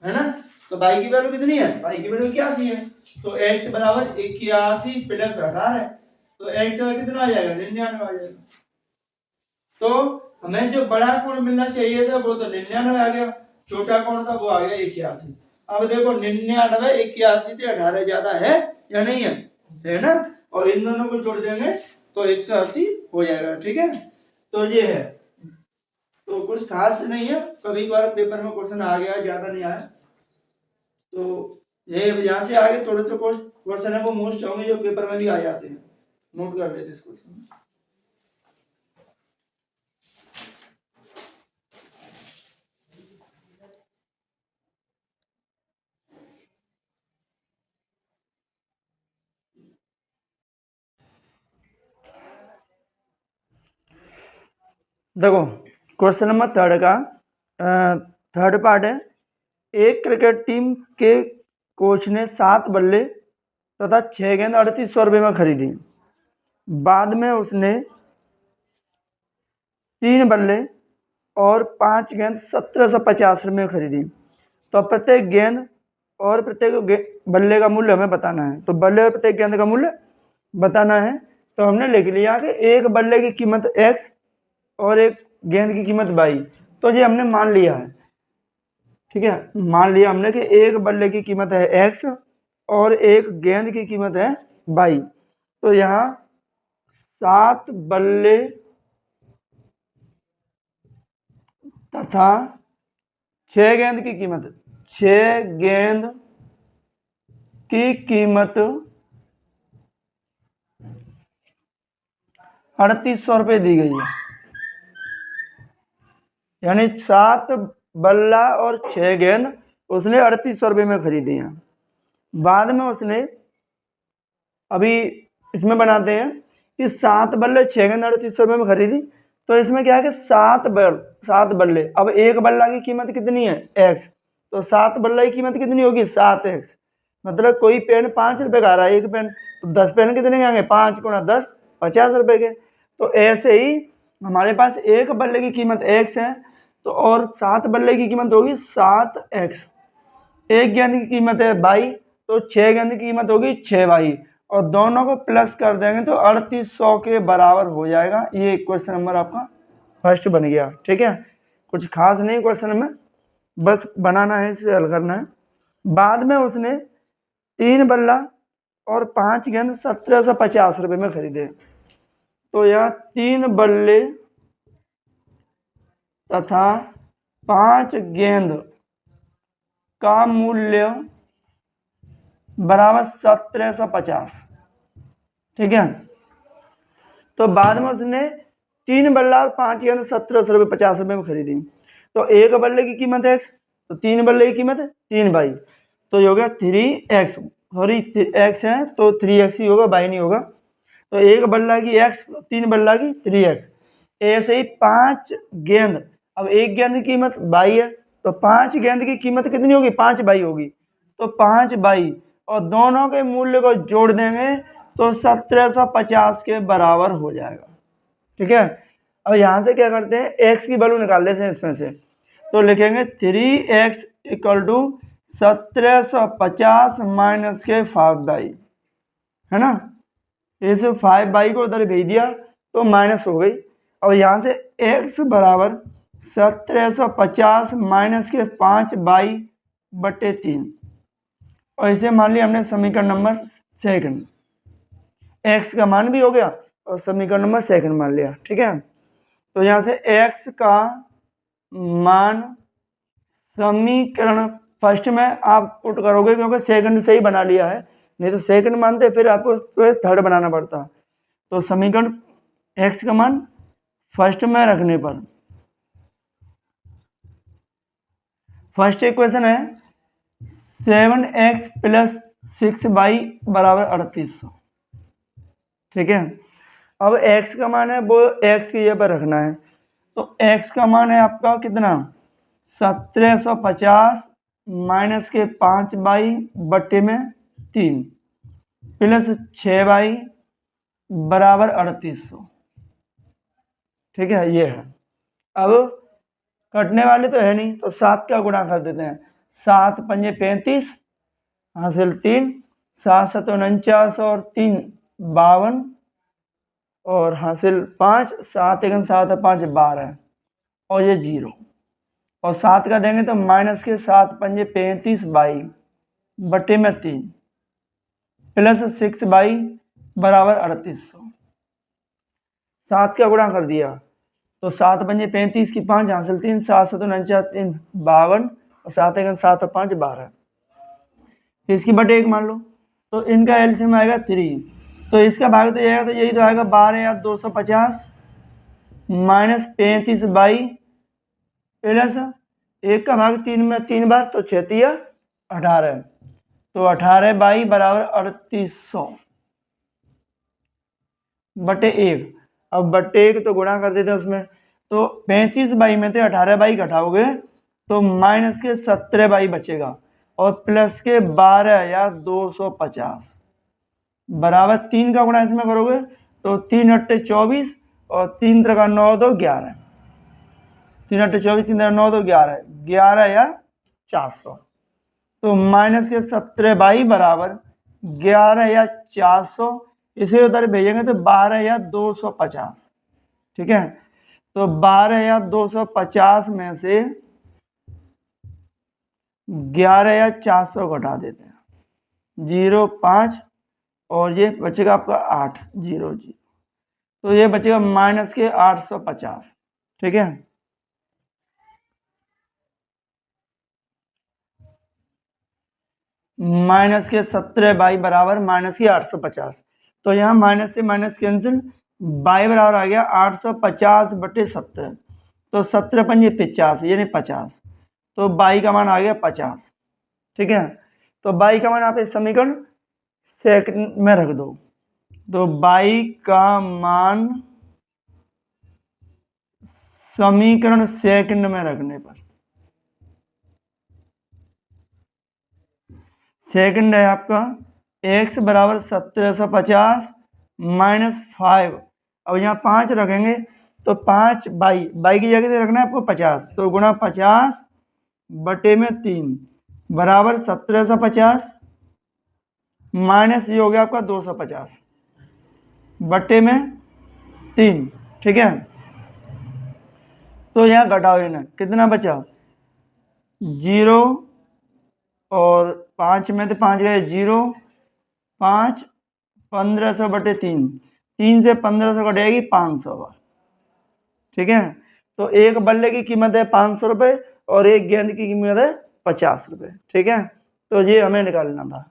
है ना। तो बाई की वैल्यू कितनी है, बाई की वैल्यू 81 है। तो x बराबर 81 प्लस 18 है, तो x का कितना आ जाएगा, 99 आ जाएगा। तो हमें जो बड़ा कोण मिलना चाहिए था वो तो 99 आ गया, छोटा कोण था वो आ गया 81। अब देखो 99 81 से 18 ज्यादा है या नहीं है ना। और इन दोनों को जोड़ देंगे तो 180 हो जाएगा, ठीक है। तो ये है, तो कुछ खास नहीं है, कभी बार पेपर में क्वेश्चन आ गया, ज्यादा नहीं आया। तो ये यहाँ से आगे थोड़े से क्वेश्चन है वो मोस्ट होंगे जो पेपर में भी आ जाते हैं, नोट कर लेते इस क्वेश्चन। देखो क्वेश्चन नंबर थर्ड का थर्ड पार्ट है। एक क्रिकेट टीम के कोच ने 7 बल्ले तथा 6 गेंद 3800 रुपये में खरीदी। बाद में उसने 3 बल्ले और 5 गेंद 1750 रुपये में खरीदी। तो प्रत्येक गेंद और प्रत्येक बल्ले का मूल्य हमें बताना है। तो बल्ले और प्रत्येक गेंद का मूल्य बताना है। तो हमने लिख लिया कि एक बल्ले की कीमत x और एक गेंद की कीमत y। तो ये हमने मान लिया है, ठीक है। मान लिया हमने कि एक बल्ले की कीमत है x और एक गेंद की कीमत है y। तो यहाँ 7 बल्ले तथा 6 गेंद की कीमत 3800 रुपये दी गई है। यानी 7 बल्ला और 6 गेंद उसने 3800 रुपये में खरीदी हैं। बाद में उसने, अभी इसमें बनाते हैं कि 7 बल्ले 6 गेंद 3800 रुपये में खरीदी। तो इसमें क्या है कि 7 बल्ले, अब एक बल्ला की कीमत कितनी है x, तो 7 बल्ला की कीमत कितनी होगी 7x। मतलब कोई पेन 5 रुपये का आ रहा है एक पेन, तो 10 पेन कितने के आएंगे, 5 गुणा 10 50 रुपये के। तो ऐसे ही हमारे पास एक बल्ले की कीमत x है, तो और 7 बल्ले की कीमत होगी 7x। एक गेंद की कीमत है y, तो 6 गेंद की कीमत होगी 6y, और दोनों को प्लस कर देंगे तो 3800 के बराबर हो जाएगा। ये क्वेश्चन नंबर आपका फर्स्ट बन गया, ठीक है। कुछ खास नहीं क्वेश्चन में, बस बनाना है, इसे हल करना है। बाद में उसने 3 बल्ला और 5 गेंद 1750 रुपये में खरीदे। तो यह 3 बल्ले तथा 5 गेंद का मूल्य बराबर 1750, ठीक है। तो बाद में उसने 3 बल्ला और 5 गेंद 1750 रुपये में खरीदी। तो एक बल्ले की कीमत है x, तो 3 बल्ले की कीमत है 3y, तो ये हो गया 3x। सॉरी x है तो 3x ही होगा, y नहीं होगा। तो एक बल्ला की x, 3 बल्ला की 3x। ऐसे ही 5 गेंद, अब एक गेंद की कीमत y है, तो 5 गेंद की कीमत कितनी होगी 5y होगी, तो 5y, और दोनों के मूल्य को जोड़ देंगे तो 1750 के बराबर हो जाएगा, ठीक है। अब यहाँ से क्या करते हैं, x की वैल्यू निकाल लेते हैं इसमें से। तो लिखेंगे 3x इक्वल टू 1750 माइनस के 5y, है ना। इस 5y को उधर भेज दिया तो माइनस हो गई। अब यहाँ से x बराबर 1750 माइनस के 5y बटे 3, और इसे मान लिया हमने समीकरण नंबर सेकंड। x का मान भी हो गया और समीकरण नंबर सेकंड मान लिया, ठीक है। तो यहाँ से x का मान समीकरण फर्स्ट में आप पुट करोगे, क्योंकि सेकंड से ही बना लिया है, नहीं तो सेकंड मानते फिर आपको थर्ड बनाना पड़ता। तो समीकरण x का मान फर्स्ट में रखने पर फर्स्ट इक्वेशन है 7x + 6y = 3800। ठीक है, अब x का मान है वो x की जगह पर रखना है। तो x का मान है आपका कितना 1750 माइनस के 5y बट्टे में 3 प्लस 6y बराबर 3800। ठीक है, ये है। अब कटने वाले तो है नहीं, तो 7 का गुणा कर देते हैं। 7 पंजे 35 हासिल 3, 7 7 49 और 3 52 और हासिल 5, 7 1 7 5 12 और ये 0 और 7 का देंगे तो माइनस के 7 पंजे 35y बटे में 3 प्लस 6y बराबर 3800। 7 का गुणा कर दिया तो 7 पंजे 35 की 5 हासिल 3, 7 7 49 3 52 और 7 1 7 और 5 12। इसकी बटे 1 मान लो तो इनका एलसीएम आएगा 3। तो इसका भाग तो आएगा, तो यही तो आएगा 12 या 250 माइनस 35y प्लस 1 का भाग 3 में 3 बार तो 6 या 18। तो 18y बराबर 3800 बटे 1। अब बटे 1 तो गुणा कर देते हैं उसमें, तो 35y में से 18y घटाओगे तो माइनस के 17y बचेगा और प्लस के 12,250 बराबर 3 का गुणा इसमें करोगे तो 3 अट्टे 24 और 3 3 9 2 11, 3 अट्टे 24 3 9 2 11, 11,400। तो माइनस के 17y बराबर 11,400। इसे उधर भेजेंगे तो 12,250। ठीक है, तो 12,250 में से 11,400 घटा देते हैं, 0,5 और ये बचेगा आपका 8 0 0, तो ये बचेगा माइनस के 850। ठीक है, माइनस के 17y बराबर माइनस के 850। तो यहाँ माइनस से माइनस कैंसिल, y बराबर आ गया 850 बटे 17, तो 17 पंजे 50 यानी 50, तो y का मान आ गया 50। ठीक है, तो y का मान आप इस समीकरण सेकंड में रख दो। तो y का मान समीकरण सेकंड में रखने पर सेकंड है आपका x बराबर 1750 माइनस 5। अब यहाँ 5 रखेंगे तो 5 बाई की जगह से रखना है आपको 50, तो गुणा 50 बटे में 3 बराबर 1750 माइनस ये हो गया आपका 250 बटे में 3। ठीक है, तो यहाँ घटाओ लेना, कितना बचा 0 और 5 में तो 5 गए 0, 5 1500 बटे 3, 3 से 1500 कटेगी 500 बार। ठीक है, तो एक बल्ले की कीमत है 500 रुपये और एक गेंद की कीमत है 50 रुपये। ठीक है, तो ये हमें निकालना था।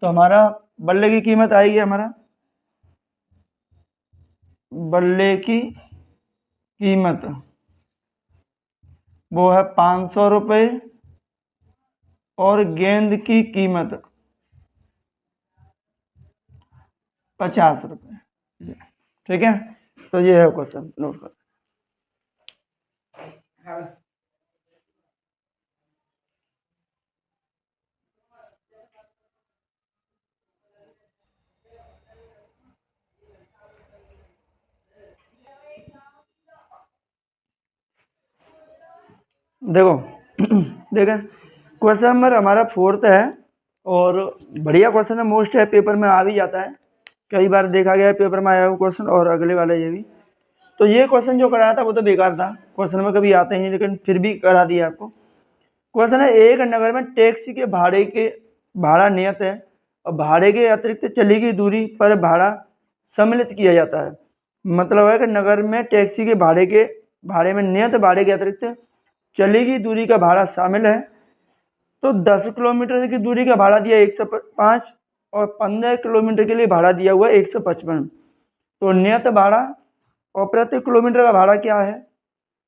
तो हमारा बल्ले की कीमत आएगी, हमारा बल्ले की कीमत वो है 500 रुपये और गेंद की कीमत 50 रुपये। ठीक है, तो ये है क्वेश्चन, नोट कर। देखो देखें, क्वेश्चन नंबर हमारा 4th है और बढ़िया क्वेश्चन है, मोस्ट है, पेपर में आ भी जाता है, कई बार देखा गया है पेपर में आया हुआ क्वेश्चन, और अगले वाला ये भी। तो ये क्वेश्चन जो कराया था वो तो बेकार था, क्वेश्चन में कभी आते ही, लेकिन फिर भी करा दिया आपको। क्वेश्चन है, एक नगर में टैक्सी के भाड़ा नियत है और भाड़े के अतिरिक्त चली गई दूरी पर भाड़ा सम्मिलित किया जाता है। मतलब है कि नगर में टैक्सी के भाड़े में नियत भाड़े के अतिरिक्त चली गई दूरी का भाड़ा शामिल है। तो 10 किलोमीटर की दूरी का भाड़ा दिया 105 और 15 किलोमीटर के लिए भाड़ा दिया हुआ है 155। तो नियत भाड़ा और प्रति किलोमीटर का भाड़ा क्या है,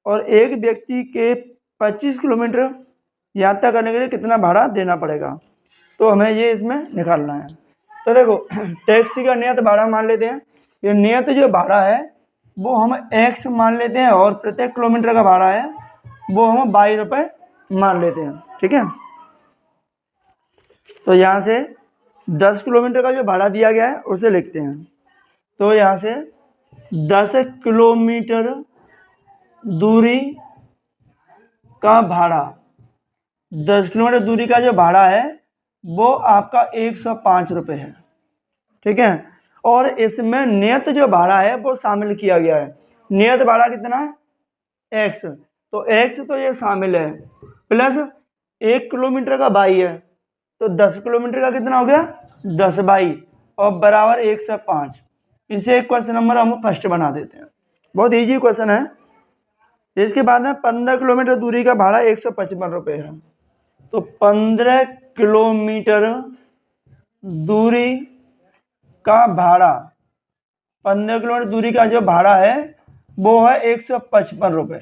और एक व्यक्ति के 25 किलोमीटर यात्रा करने के लिए कितना भाड़ा देना पड़ेगा, तो हमें ये इसमें निकालना है। तो देखो टैक्सी का नियत भाड़ा मान लेते हैं, ये नियत जो भाड़ा है वो हम x मान लेते हैं, और प्रत्येक किलोमीटर का भाड़ा है वो हम 22 रुपये मान लेते हैं। ठीक है, तो यहाँ से 10 किलोमीटर का जो भाड़ा दिया गया है उसे लिखते हैं। तो यहाँ से 10 किलोमीटर दूरी का भाड़ा, 10 किलोमीटर दूरी का जो भाड़ा है वो आपका 105 रुपये है। ठीक है, और इसमें नियत जो भाड़ा है वो शामिल किया गया है। नियत भाड़ा कितना है x, तो x तो ये शामिल है, प्लस 1 किलोमीटर का बाई है, तो 10 किलोमीटर का कितना हो गया 10 बाई और बराबर 105। इसे क्वेश्चन नंबर हम फर्स्ट बना देते हैं, बहुत इजी क्वेश्चन है। इसके बाद में 15 किलोमीटर दूरी का भाड़ा 155 रुपये है, तो 15 किलोमीटर दूरी का भाड़ा, 15 किलोमीटर दूरी का जो भाड़ा है वो है 155 रुपये।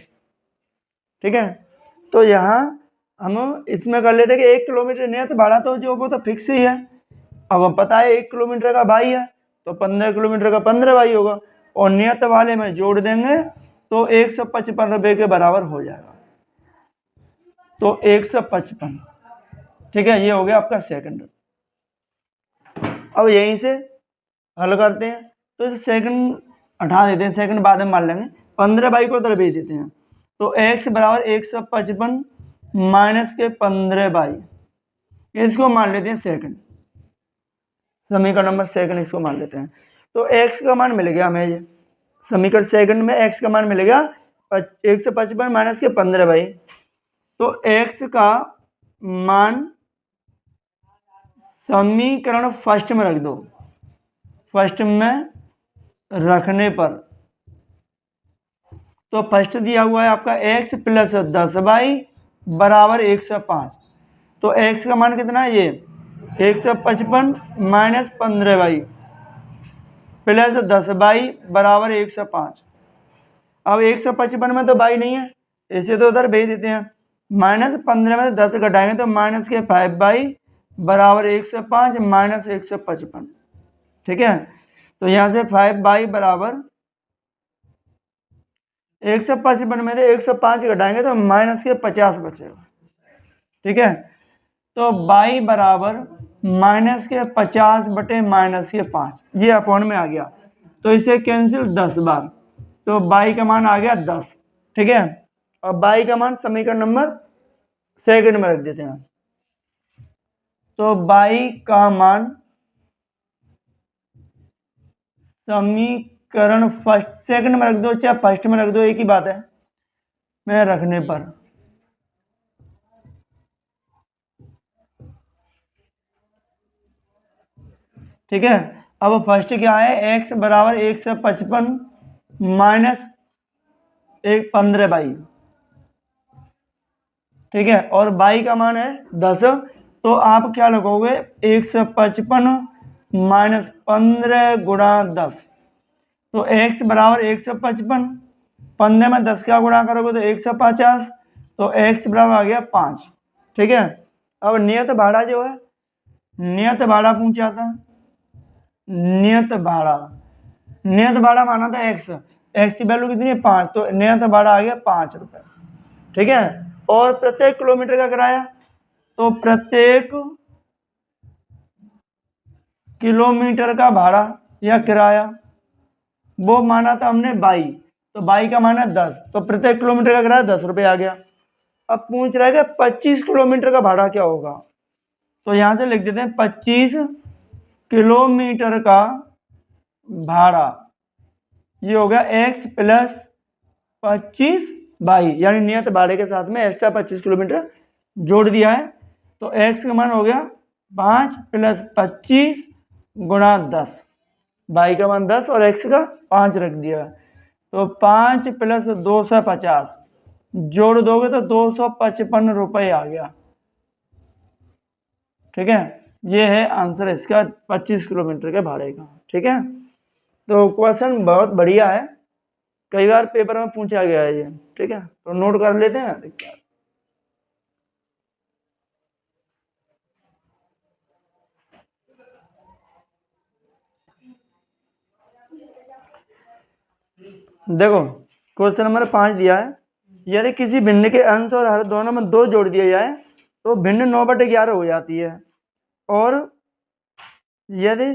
ठीक है, तो यहाँ हम इसमें कर लेते हैं कि 1 किलोमीटर नियत भाड़ा तो जो वो तो फिक्स ही है। अब हम पता है 1 किलोमीटर का बाई है, तो 15 किलोमीटर का 15 बाई होगा, और नियत वाले में जोड़ देंगे तो 155 रुपये के बराबर हो जाएगा। तो 155, ठीक है, ये हो गया आपका सेकंड। अब यहीं से हल करते हैं, तो इसे सेकंड हटा देते हैं, सेकंड बाद में मान लेंगे। 15 बाई को उधर भेज देते हैं, तो x बराबर 155 माइनस के 15 बाई, इसको मान लेते हैं सेकंड, समीकरण नंबर सेकंड इसको मान लेते हैं। तो x का मान मिल गया हमें, ये समीकरण सेकंड में x का मान मिलेगा 155 माइनस के 15 बाई। तो x का मान समीकरण फर्स्ट में रख दो, फर्स्ट में रखने पर तो फर्स्ट दिया हुआ है आपका x प्लस 10 बाई बराबर 105। तो x का मान कितना है, ये 155 माइनस 15 बाई प्लस 10 बाई बराबर 105। अब 155 में तो बाई नहीं है, इसे तो उधर भेज देते हैं, माइनस 15 में 10 घटाएंगे तो माइनस के 5 बाई बराबर 105 माइनस 155। ठीक है, तो यहाँ से 5 बाई बराबर 155 में 105 घटाएंगे तो माइनस के 50 बचेगा। ठीक है, तो बाई बराबर माइनस के 50 बटे माइनस के 5, ये अपॉन में आ गया, तो इसे कैंसिल 10 बार, तो बाई का मान आ गया 10। ठीक है, और बाई का मान समीकरण नंबर सेकंड में रख देते हैं। तो बाई का मान समीकरण फर्स्ट सेकंड में रख दो चाहे फर्स्ट में रख दो, एक ही बात है, मैं रखने पर। ठीक है, अब फर्स्ट क्या है, x बराबर 155 माइनस 15 बाई। ठीक है, और बाई का मान है 10, तो आप क्या लगोगे 155 माइनस 15 गुणा 10, तो x बराबर 155, 15 में 10 का गुणा करोगे तो 150, तो x बराबर आ गया 5। ठीक है, अब नियत भाड़ा जो है, नियत भाड़ा पूछा था, नियत भाड़ा माना था x की वैल्यू कितनी है 5, तो नियत भाड़ा आ गया 5 रुपये। ठीक है, और प्रत्येक किलोमीटर का किराया, तो प्रत्येक किलोमीटर का भाड़ा या किराया वो माना था हमने बाई, तो बाई का मान है 10, तो प्रत्येक किलोमीटर का किराया 10 रुपये आ गया। अब पूछ रहा है कि 25 किलोमीटर का भाड़ा क्या होगा, तो यहाँ से लिख देते हैं 25 किलोमीटर का भाड़ा, ये हो गया x प्लस 25 बाई, यानी नियत भाड़े के साथ में एक्स्ट्रा 25 किलोमीटर जोड़ दिया है, तो x का मान हो गया 5 प्लस 25 गुणा 10, बाई का मान 10 और x का 5 रख दिया, तो 5 प्लस 250 जोड़ दोगे तो 255 रुपये आ गया। ठीक है, ये है आंसर इसका 25 किलोमीटर के भाड़े का। ठीक है, तो क्वेश्चन बहुत बढ़िया है, कई बार पेपर में पूछा गया है ये। ठीक है, तो नोट कर लेते हैं। देखो क्वेश्चन नंबर 5 दिया है, यदि किसी भिन्न के अंश और हर दोनों में 2 जोड़ दिए जाए तो भिन्न 9/11 हो जाती है, और यदि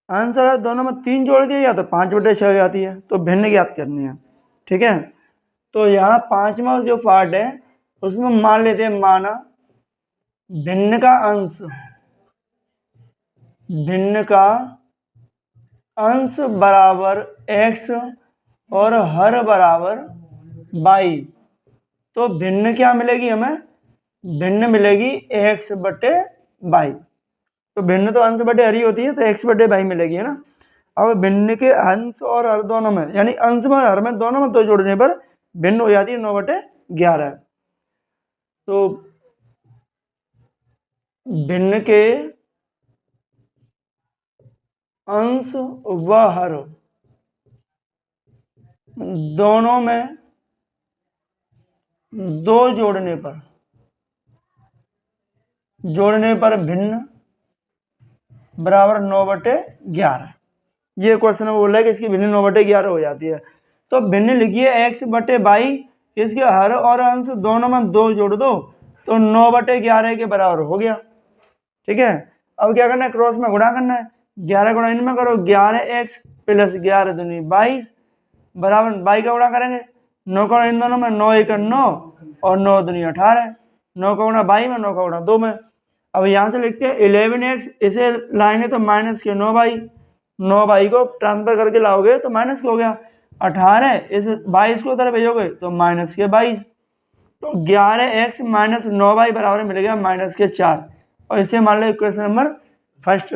अंश और हर दोनों में 3 जोड़ दिए जाए तो 5/6 हो जाती है। तो भिन्न ज्ञात करनी है। ठीक है, तो यहाँ 5वां जो पार्ट है उसमें मान लेते हैं, माना भिन्न का अंश, भिन्न का अंश बराबर x और हर बराबर y, तो भिन्न क्या मिलेगी हमें, भिन्न मिलेगी x/y। तो भिन्न तो अंश बटे हर ही होती है, तो x/y मिलेगी, है ना। अब भिन्न के अंश और हर दोनों में, यानी अंश में हर में दोनों में 2 जोड़ने पर भिन्न हो जाती है 9/11। तो भिन्न के अंश व हर दोनों में 2 जोड़ने पर भिन्न बराबर 9/11। ये क्वेश्चन में बोला है कि इसकी भिन्न 9/11 हो जाती है। तो भिन्न लिखिए x/y, इसके हर और अंश दोनों में 2 जोड़ दो तो 9/11 के बराबर हो गया। ठीक है, अब क्या करना है, क्रॉस में गुणा करना है, 11 गुणा इनमें करो, 11x + 11 दूनी 22 बराबर 22 का गुणा करेंगे, 9 का गुणा इन दोनों में, 9 × 9 और 9 दूनी 18, 9 का गुणा 22 में, 9 का गुणा 2 में। अब यहाँ से लिखते हैं 11x, इसे लाएंगे तो माइनस के 9y, 9y को ट्रांसफर करके लाओगे तो माइनस हो गया, 18 इस 22 को उधर भेजोगे तो माइनस के 22, तो 11x - 9y बराबर मिलेगा -4। और इसे मान लो इक्वेशन नंबर फर्स्ट।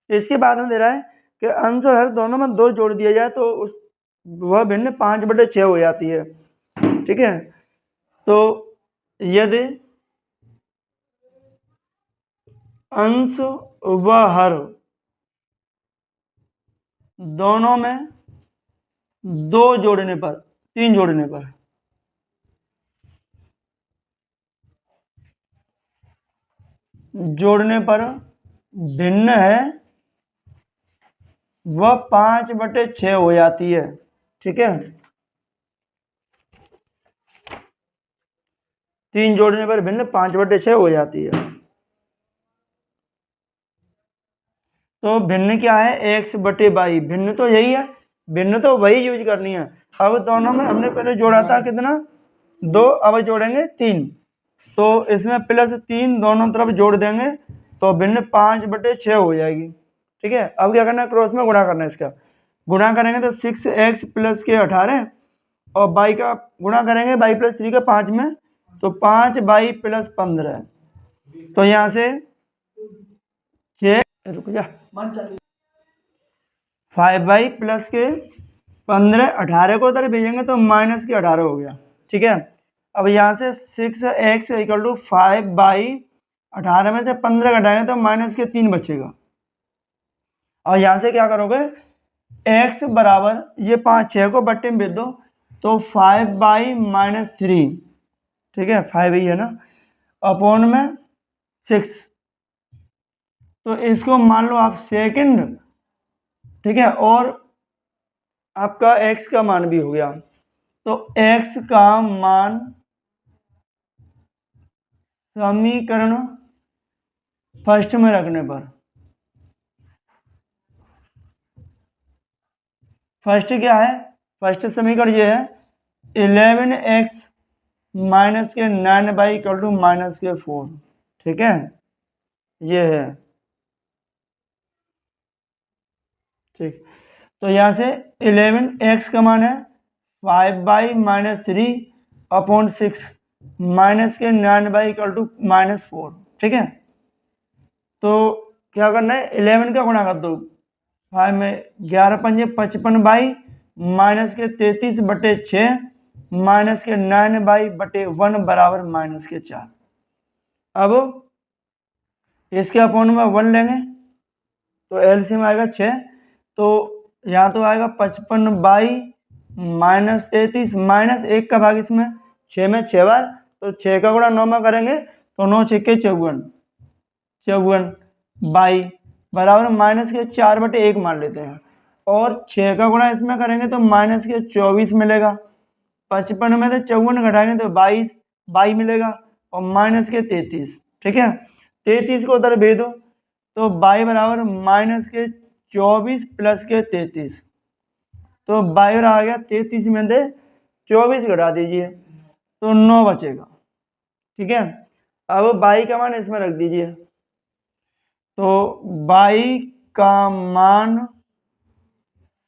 इसके बाद में दे रहा है कि अंश और हर दोनों में 2 जोड़ दिया जाए तो वह भिन्न 5/6 हो जाती है। ठीक है, तो यदि अंश व हर दोनों में 2 जोड़ने पर, 3 जोड़ने पर भिन्न है वह 5/6 हो जाती है। ठीक है, 3 जोड़ने पर भिन्न 5/6 हो जाती है। तो भिन्न क्या है, x/y, भिन्न तो यही है, भिन्न तो वही यूज करनी है। अब दोनों में हमने पहले जोड़ा था कितना, 2, अब जोड़ेंगे 3, तो इसमें +3 दोनों तरफ जोड़ देंगे तो भिन्न 5/6 हो जाएगी। ठीक है, अब क्या करना है, क्रॉस में गुणा करना है, इसका गुणा करेंगे तो 6x + के 18 और y का गुणा करेंगे y + 3 का 5 में, तो 5y + 15, तो यहाँ से 5y + के 15, 18 को उधर भेजेंगे तो -18 हो गया। ठीक है, अब यहाँ से 6x = 5y, 18 में से 15 घटाएंगे तो -3 बचेगा। और यहाँ से क्या करोगे, x बराबर ये 5 6 को बट्टे में भेज दो तो 5y - 3, ठीक है 5 ही है ना, अपॉन में 6, तो इसको मान लो आप सेकंड। ठीक है, और आपका x का मान भी हो गया, तो x का मान समीकरण फर्स्ट में रखने पर, फर्स्ट क्या है, फर्स्ट समीकरण ये है 11x - के 9y = -4। ठीक है, ये है। ठीक, तो यहाँ से 11x का मान है 5y - 3 अपॉन 6 के 9y = -4। ठीक है, तो क्या करना है, 11 का गुणा कर दो, 5 में 11 × 5 = 55y के 33/6 के 9y/1 बराबर -4। अब इसके अपॉन में 1 लेंगे तो एलसीएम आएगा 6, तो यहाँ तो आएगा 55/- 33 माइनस 1 का भाग इसमें 6 में 6 बार, तो 6 का गुणा 9 में करेंगे तो 9 6 54, 54 बराबर माइनस के 4/1 मान लेते हैं, और 6 का गुणा इसमें करेंगे तो माइनस के 24 मिलेगा, 55 में से 54 घटाएंगे तो 22 मिलेगा, और माइनस के 33, ठीक है। 33 को उधर भेज दो तो 22 बराबर माइनस के 24 प्लस के 33, तो 22 आ गया, 33 में से 24 घटा दीजिए तो 9 बचेगा, ठीक है। अब 22 का मान इसमें रख दीजिए, तो 22 का मान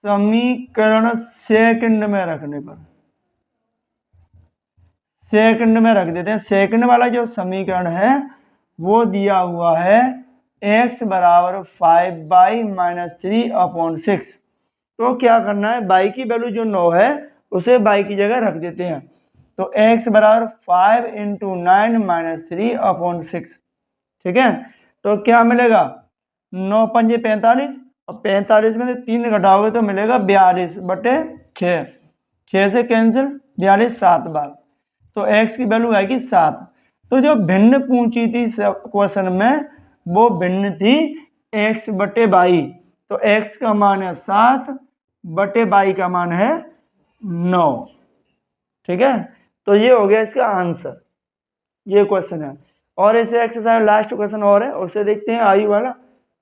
समीकरण सेकंड में रखने पर, सेकंड में रख देते हैं। सेकंड वाला जो समीकरण है वो दिया हुआ है x बराबर 5/-3/6। तो क्या करना है, y की वैल्यू जो 9 है उसे y की जगह रख देते हैं, तो x बराबर 5 × 9 - 3/6, ठीक है। तो क्या मिलेगा, 9 पंजे 45, और 45 में से 3 घटाओगे तो मिलेगा 42/6, 6 से कैंसिल, 42 7 बार, तो x की वैल्यू आएगी 7। तो जो भिन्न पूछी थी क्वेश्चन में वो भिन्न थी x/y, तो x का मान है 7/y का मान है 9, ठीक है। तो ये हो गया इसका आंसर, ये क्वेश्चन है। और इसे एक्सरसाइज लास्ट क्वेश्चन और है, उसे देखते हैं आयु वाला,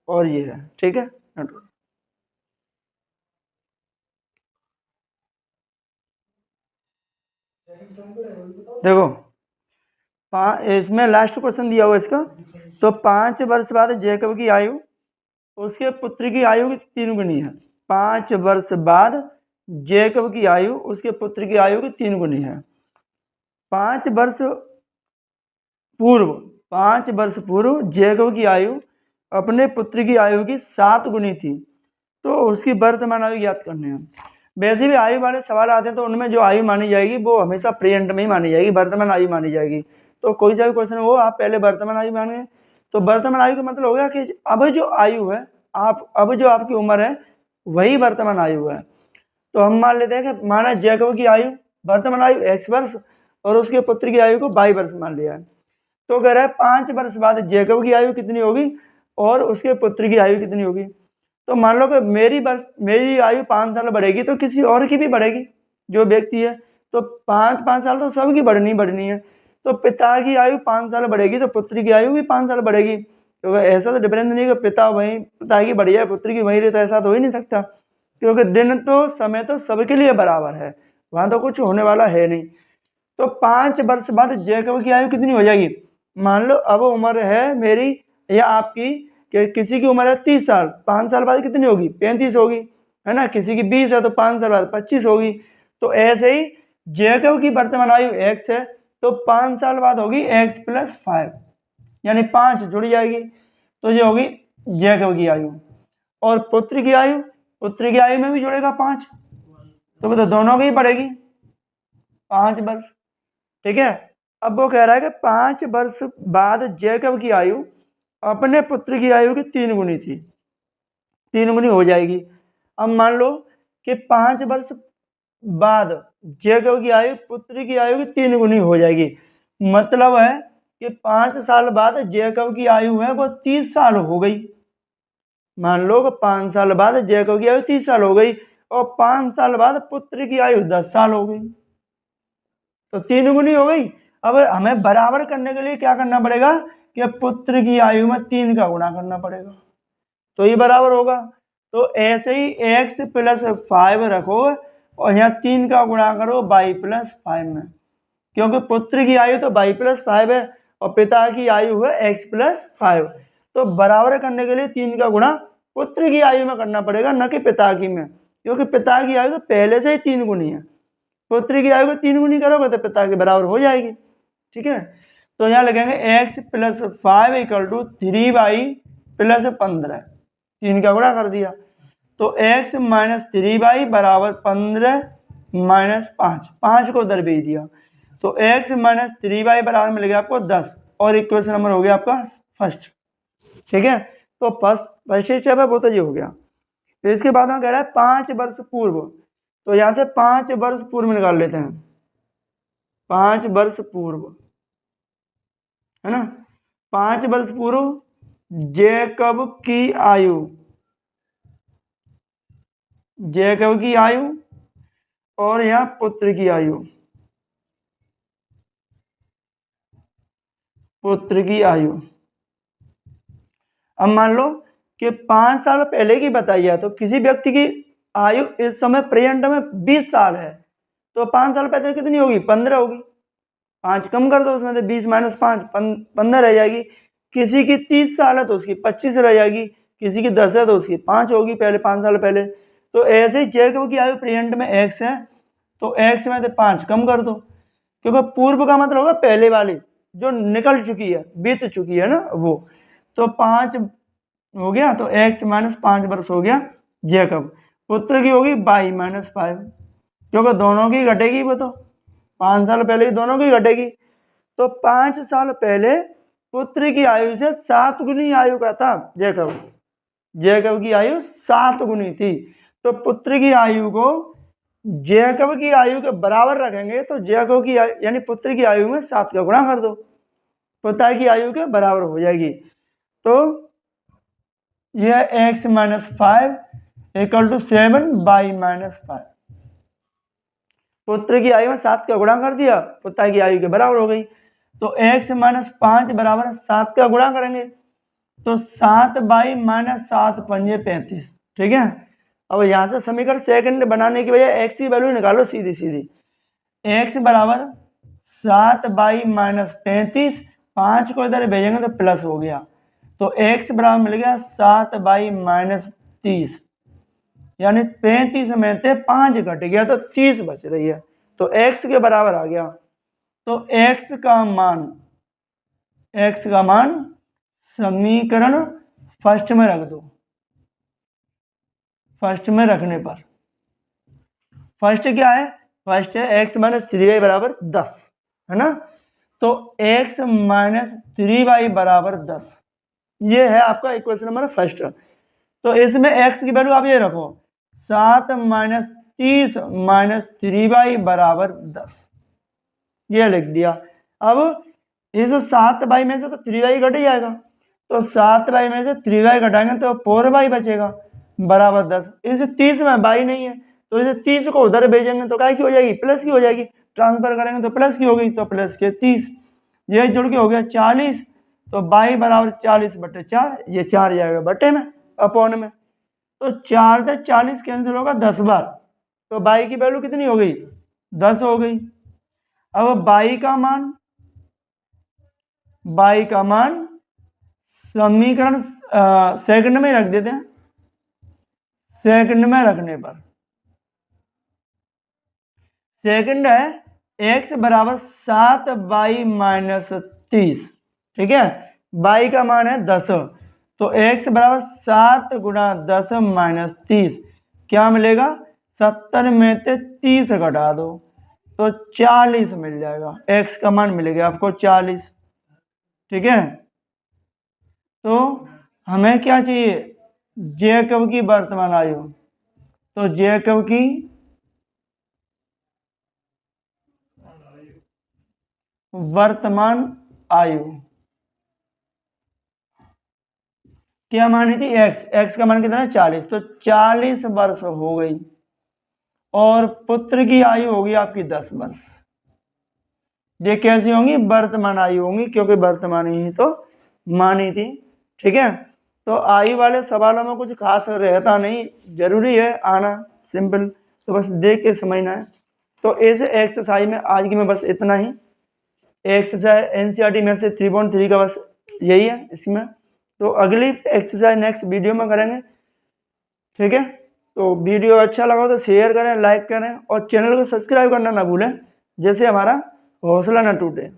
और ये है, ठीक है। देखो इसमें लास्ट क्वेश्चन दिया हुआ इसका, तो 5 वर्ष बाद जैकब की आयु उसके पुत्र की आयु की 3 गुनी है। 5 वर्ष बाद जैकब की आयु उसके पुत्र की आयु की 3 गुनी है। 5 वर्ष पूर्व जैकब की आयु अपने पुत्र की आयु की 7 गुनी थी, तो उसकी वर्तमान आयु ज्ञात करनी है। वैसे भी आयु वाले सवाल आते हैं तो उनमें जो आयु मानी जाएगी वो हमेशा प्रेजेंट में ही मानी जाएगी, वर्तमान आयु मानी जाएगी। तो कोई सा भी क्वेश्चन हो आप पहले वर्तमान आयु मानेंगे, तो वर्तमान आयु का मतलब हो गया कि अब जो आयु है, अब जो आपकी उम्र है वही वर्तमान आयु है। तो हम मान लेते हैं कि माना जैकब की आयु वर्तमान आयु x वर्ष और उसके पुत्र की आयु को y वर्ष मान लिया है, तो कह रहा है 5 वर्ष बाद जैकब की आयु कितनी होगी और उसके पुत्र की आयु कितनी होगी। तो मान लो कि मेरी आयु 5 साल बढ़ेगी तो किसी और की भी बढ़ेगी, जो व्यक्ति है, तो 5 साल तो सबकी बढ़नी है। तो पिता की आयु 5 साल बढ़ेगी तो पुत्र की आयु भी 5 साल बढ़ेगी, तो ऐसा तो डिफरेंस नहीं कि पिता की बढ़ी है पुत्र की वही रही, तो ऐसा तो हो ही नहीं सकता, क्योंकि दिन तो समय तो सबके लिए बराबर है, वहाँ तो कुछ होने वाला है नहीं। तो 5 वर्ष बाद जैकब की आयु कितनी हो जाएगी, मान लो अब उम्र है मेरी या आपकी कि किसी की उम्र है 30 साल, 5 साल बाद कितनी होगी 35 होगी, है ना। किसी की 20 है तो 5 साल बाद 25 होगी। तो ऐसे ही जैकब की वर्तमान आयु x है तो 5 साल बाद होगी x + 5, यानी 5 जुड़ जाएगी, तो ये होगी जैकब की आयु। और पुत्र की आयु में भी जुड़ेगा 5, तो दोनों की बढ़ेगी 5 वर्ष, ठीक है। अब वो कह रहा है कि 5 वर्ष बाद जैकब की आयु अपने पुत्र की आयु की 3 गुनी थी, 3 गुनी हो जाएगी। अब मान लो कि 5 वर्ष बाद जैकब की आयु पुत्र की आयु की 3 गुनी हो जाएगी, मतलब है कि 5 साल बाद जैकब की आयु है वो 30 साल हो गई। मान लो कि 5 साल बाद जैकब की आयु 30 साल हो गई और 5 साल बाद पुत्र की आयु 10 साल हो गई, तो 3 गुनी हो गई। अब हमें बराबर करने के लिए क्या करना पड़ेगा कि पुत्र की आयु में 3 का गुणा करना पड़ेगा, तो ये बराबर होगा। तो ऐसे ही x + 5 रखो और यहाँ 3 का गुणा करो y + 5 में, क्योंकि पुत्र की आयु तो y + 5 है और पिता की आयु है x + 5, तो बराबर करने के लिए 3 का गुणा पुत्र की आयु में करना पड़ेगा, न कि पिता की में, क्योंकि पिता की आयु तो पहले से ही 3 गुनी है। पुत्र की आयु को 3 गुनी करोगे तो पिता के बराबर हो जाएगी, ठीक है। तो यहाँ लगेंगे x + 5 = 3y + 15, 3 का गुणा कर दिया, तो x - 3y = 15 - 5 को उधर भेज दिया, तो x - 3y बराबर मिल गया आपको 10, और इक्वेशन नंबर हो गया आपका फर्स्ट। ठीक है, तो फर्स्ट स्टेप है वो तो ये हो गया। तो इसके बाद हम कह रहा है 5 वर्ष पूर्व, तो यहाँ से 5 वर्ष पूर्व निकाल लेते हैं, 5 वर्ष पूर्व, है ना। 5 वर्ष पूर्व जैकब की आयु, जैकब की आयु और यहाँ पुत्र की आयु, पुत्र की आयु। अब मान लो कि 5 साल पहले की बताई है, तो किसी व्यक्ति की आयु इस समय प्रेजेंट में 20 साल है, तो 5 साल पहले कितनी होगी, 15 होगी। 5 कम कर दो उसमें से, 20 - 5 15 रह जाएगी। किसी की 30 साल है तो उसकी 25 रह जाएगी, किसी की 10 है तो उसकी 5 होगी पहले, 5 साल पहले। तो ऐसे ही जैकब की आयु प्रेजेंट में x है, तो x में से 5 कम कर दो, क्योंकि पूर्व का मतलब होगा पहले वाली जो निकल चुकी है, बीत चुकी है ना वो। तो 5 हो गया, तो x - 5 वर्ष हो गया जैकब। पुत्र की होगी y - 5, क्योंकि दोनों की घटेगी वो, तो 5 साल पहले की दोनों की घटेगी। तो 5 साल पहले पुत्र की आयु से 7 गुनी आयु का था जैकब, जैकब की आयु 7 गुनी थी। तो पुत्र की आयु को जैकब की आयु के बराबर रखेंगे, तो जैकब की आयु यानी पुत्र की आयु में 7 का गुणा कर दो, पिता की आयु के बराबर हो जाएगी। तो यह x - 5 = 7 y - 5। पुत्र की आयु में 7 का गुणा कर दिया, पिता की आयु के बराबर हो गई। तो x - 5 बराबर 7 का गुणा करेंगे, तो 7 y - 7 × 5 = 35। ठीक है, अब यहाँ से समीकरण सेकंड बनाने की वजह x की वैल्यू निकालो सीधी सीधी। x बराबर 7 y - 35, 5 को इधर भेजेंगे तो प्लस हो गया, तो x बराबर मिल गया 7 y - 30, यानी 35 में से 5 घट गया तो 30 बच रही है, तो x के बराबर आ गया। तो x का मान समीकरण फर्स्ट में रख दो। फर्स्ट में रखने पर फर्स्ट क्या है, फर्स्ट है x - 3y बराबर 10, है ना। तो x - 3y बराबर 10, ये है आपका इक्वेशन नंबर फर्स्ट। तो इसमें x की वैल्यू आप ये रखो, 7 - 30 - 3y बराबर 10, ये लिख दिया। अब इस 7y में से तो 3y घट जाएगा, तो 7y में से 3y घटाएंगे तो 4y बचेगा बराबर 10। इस 30 में y नहीं है, तो इस 30 को उधर भेजेंगे तो काय की हो जाएगी, प्लस की हो जाएगी, ट्रांसफर करेंगे तो प्लस की हो गई, तो प्लस के 30, ये जुड़ के हो गया 40, तो y बराबर 40/4, ये 4 जाएगा बटे में, अपॉन में, तो 4 से 40 कैंसिल होगा 10 बार, तो y की वैल्यू कितनी हो गई, 10 हो गई। अब y का मान समीकरण सेकंड में रख देते हैं। सेकंड में रखने पर सेकंड है x बराबर 7 y - 30, ठीक है, y का मान है 10, तो x बराबर 7 × 10 - 30, क्या मिलेगा, 70 में से 30 घटा दो तो 40 मिल जाएगा, x का मान मिलेगा आपको 40। ठीक है, तो हमें क्या चाहिए, जैकब की वर्तमान आयु, तो जैकब की वर्तमान आयु क्या मानी थी, x का मान कितना है 40, तो 40 वर्ष हो गई, और पुत्र की आयु होगी आपकी 10 वर्ष। ये कैसी होंगी, वर्तमान आयु होंगी, क्योंकि वर्तमान ही तो मानी थी। ठीक है, तो आयु वाले सवालों में कुछ खास रहता नहीं, जरूरी है आना सिंपल, तो बस देख के समझना है। तो इस एक्सरसाइज में आज की में बस इतना ही। एक्सरसाइज एनसीईआरटी में से 3.3 का बस यही है इसमें, तो अगली एक्सरसाइज नेक्स्ट वीडियो में करेंगे। ठीक है, तो वीडियो अच्छा लगा तो शेयर करें, लाइक करें, और चैनल को सब्सक्राइब करना ना भूलें, जैसे हमारा हौसला न टूटे।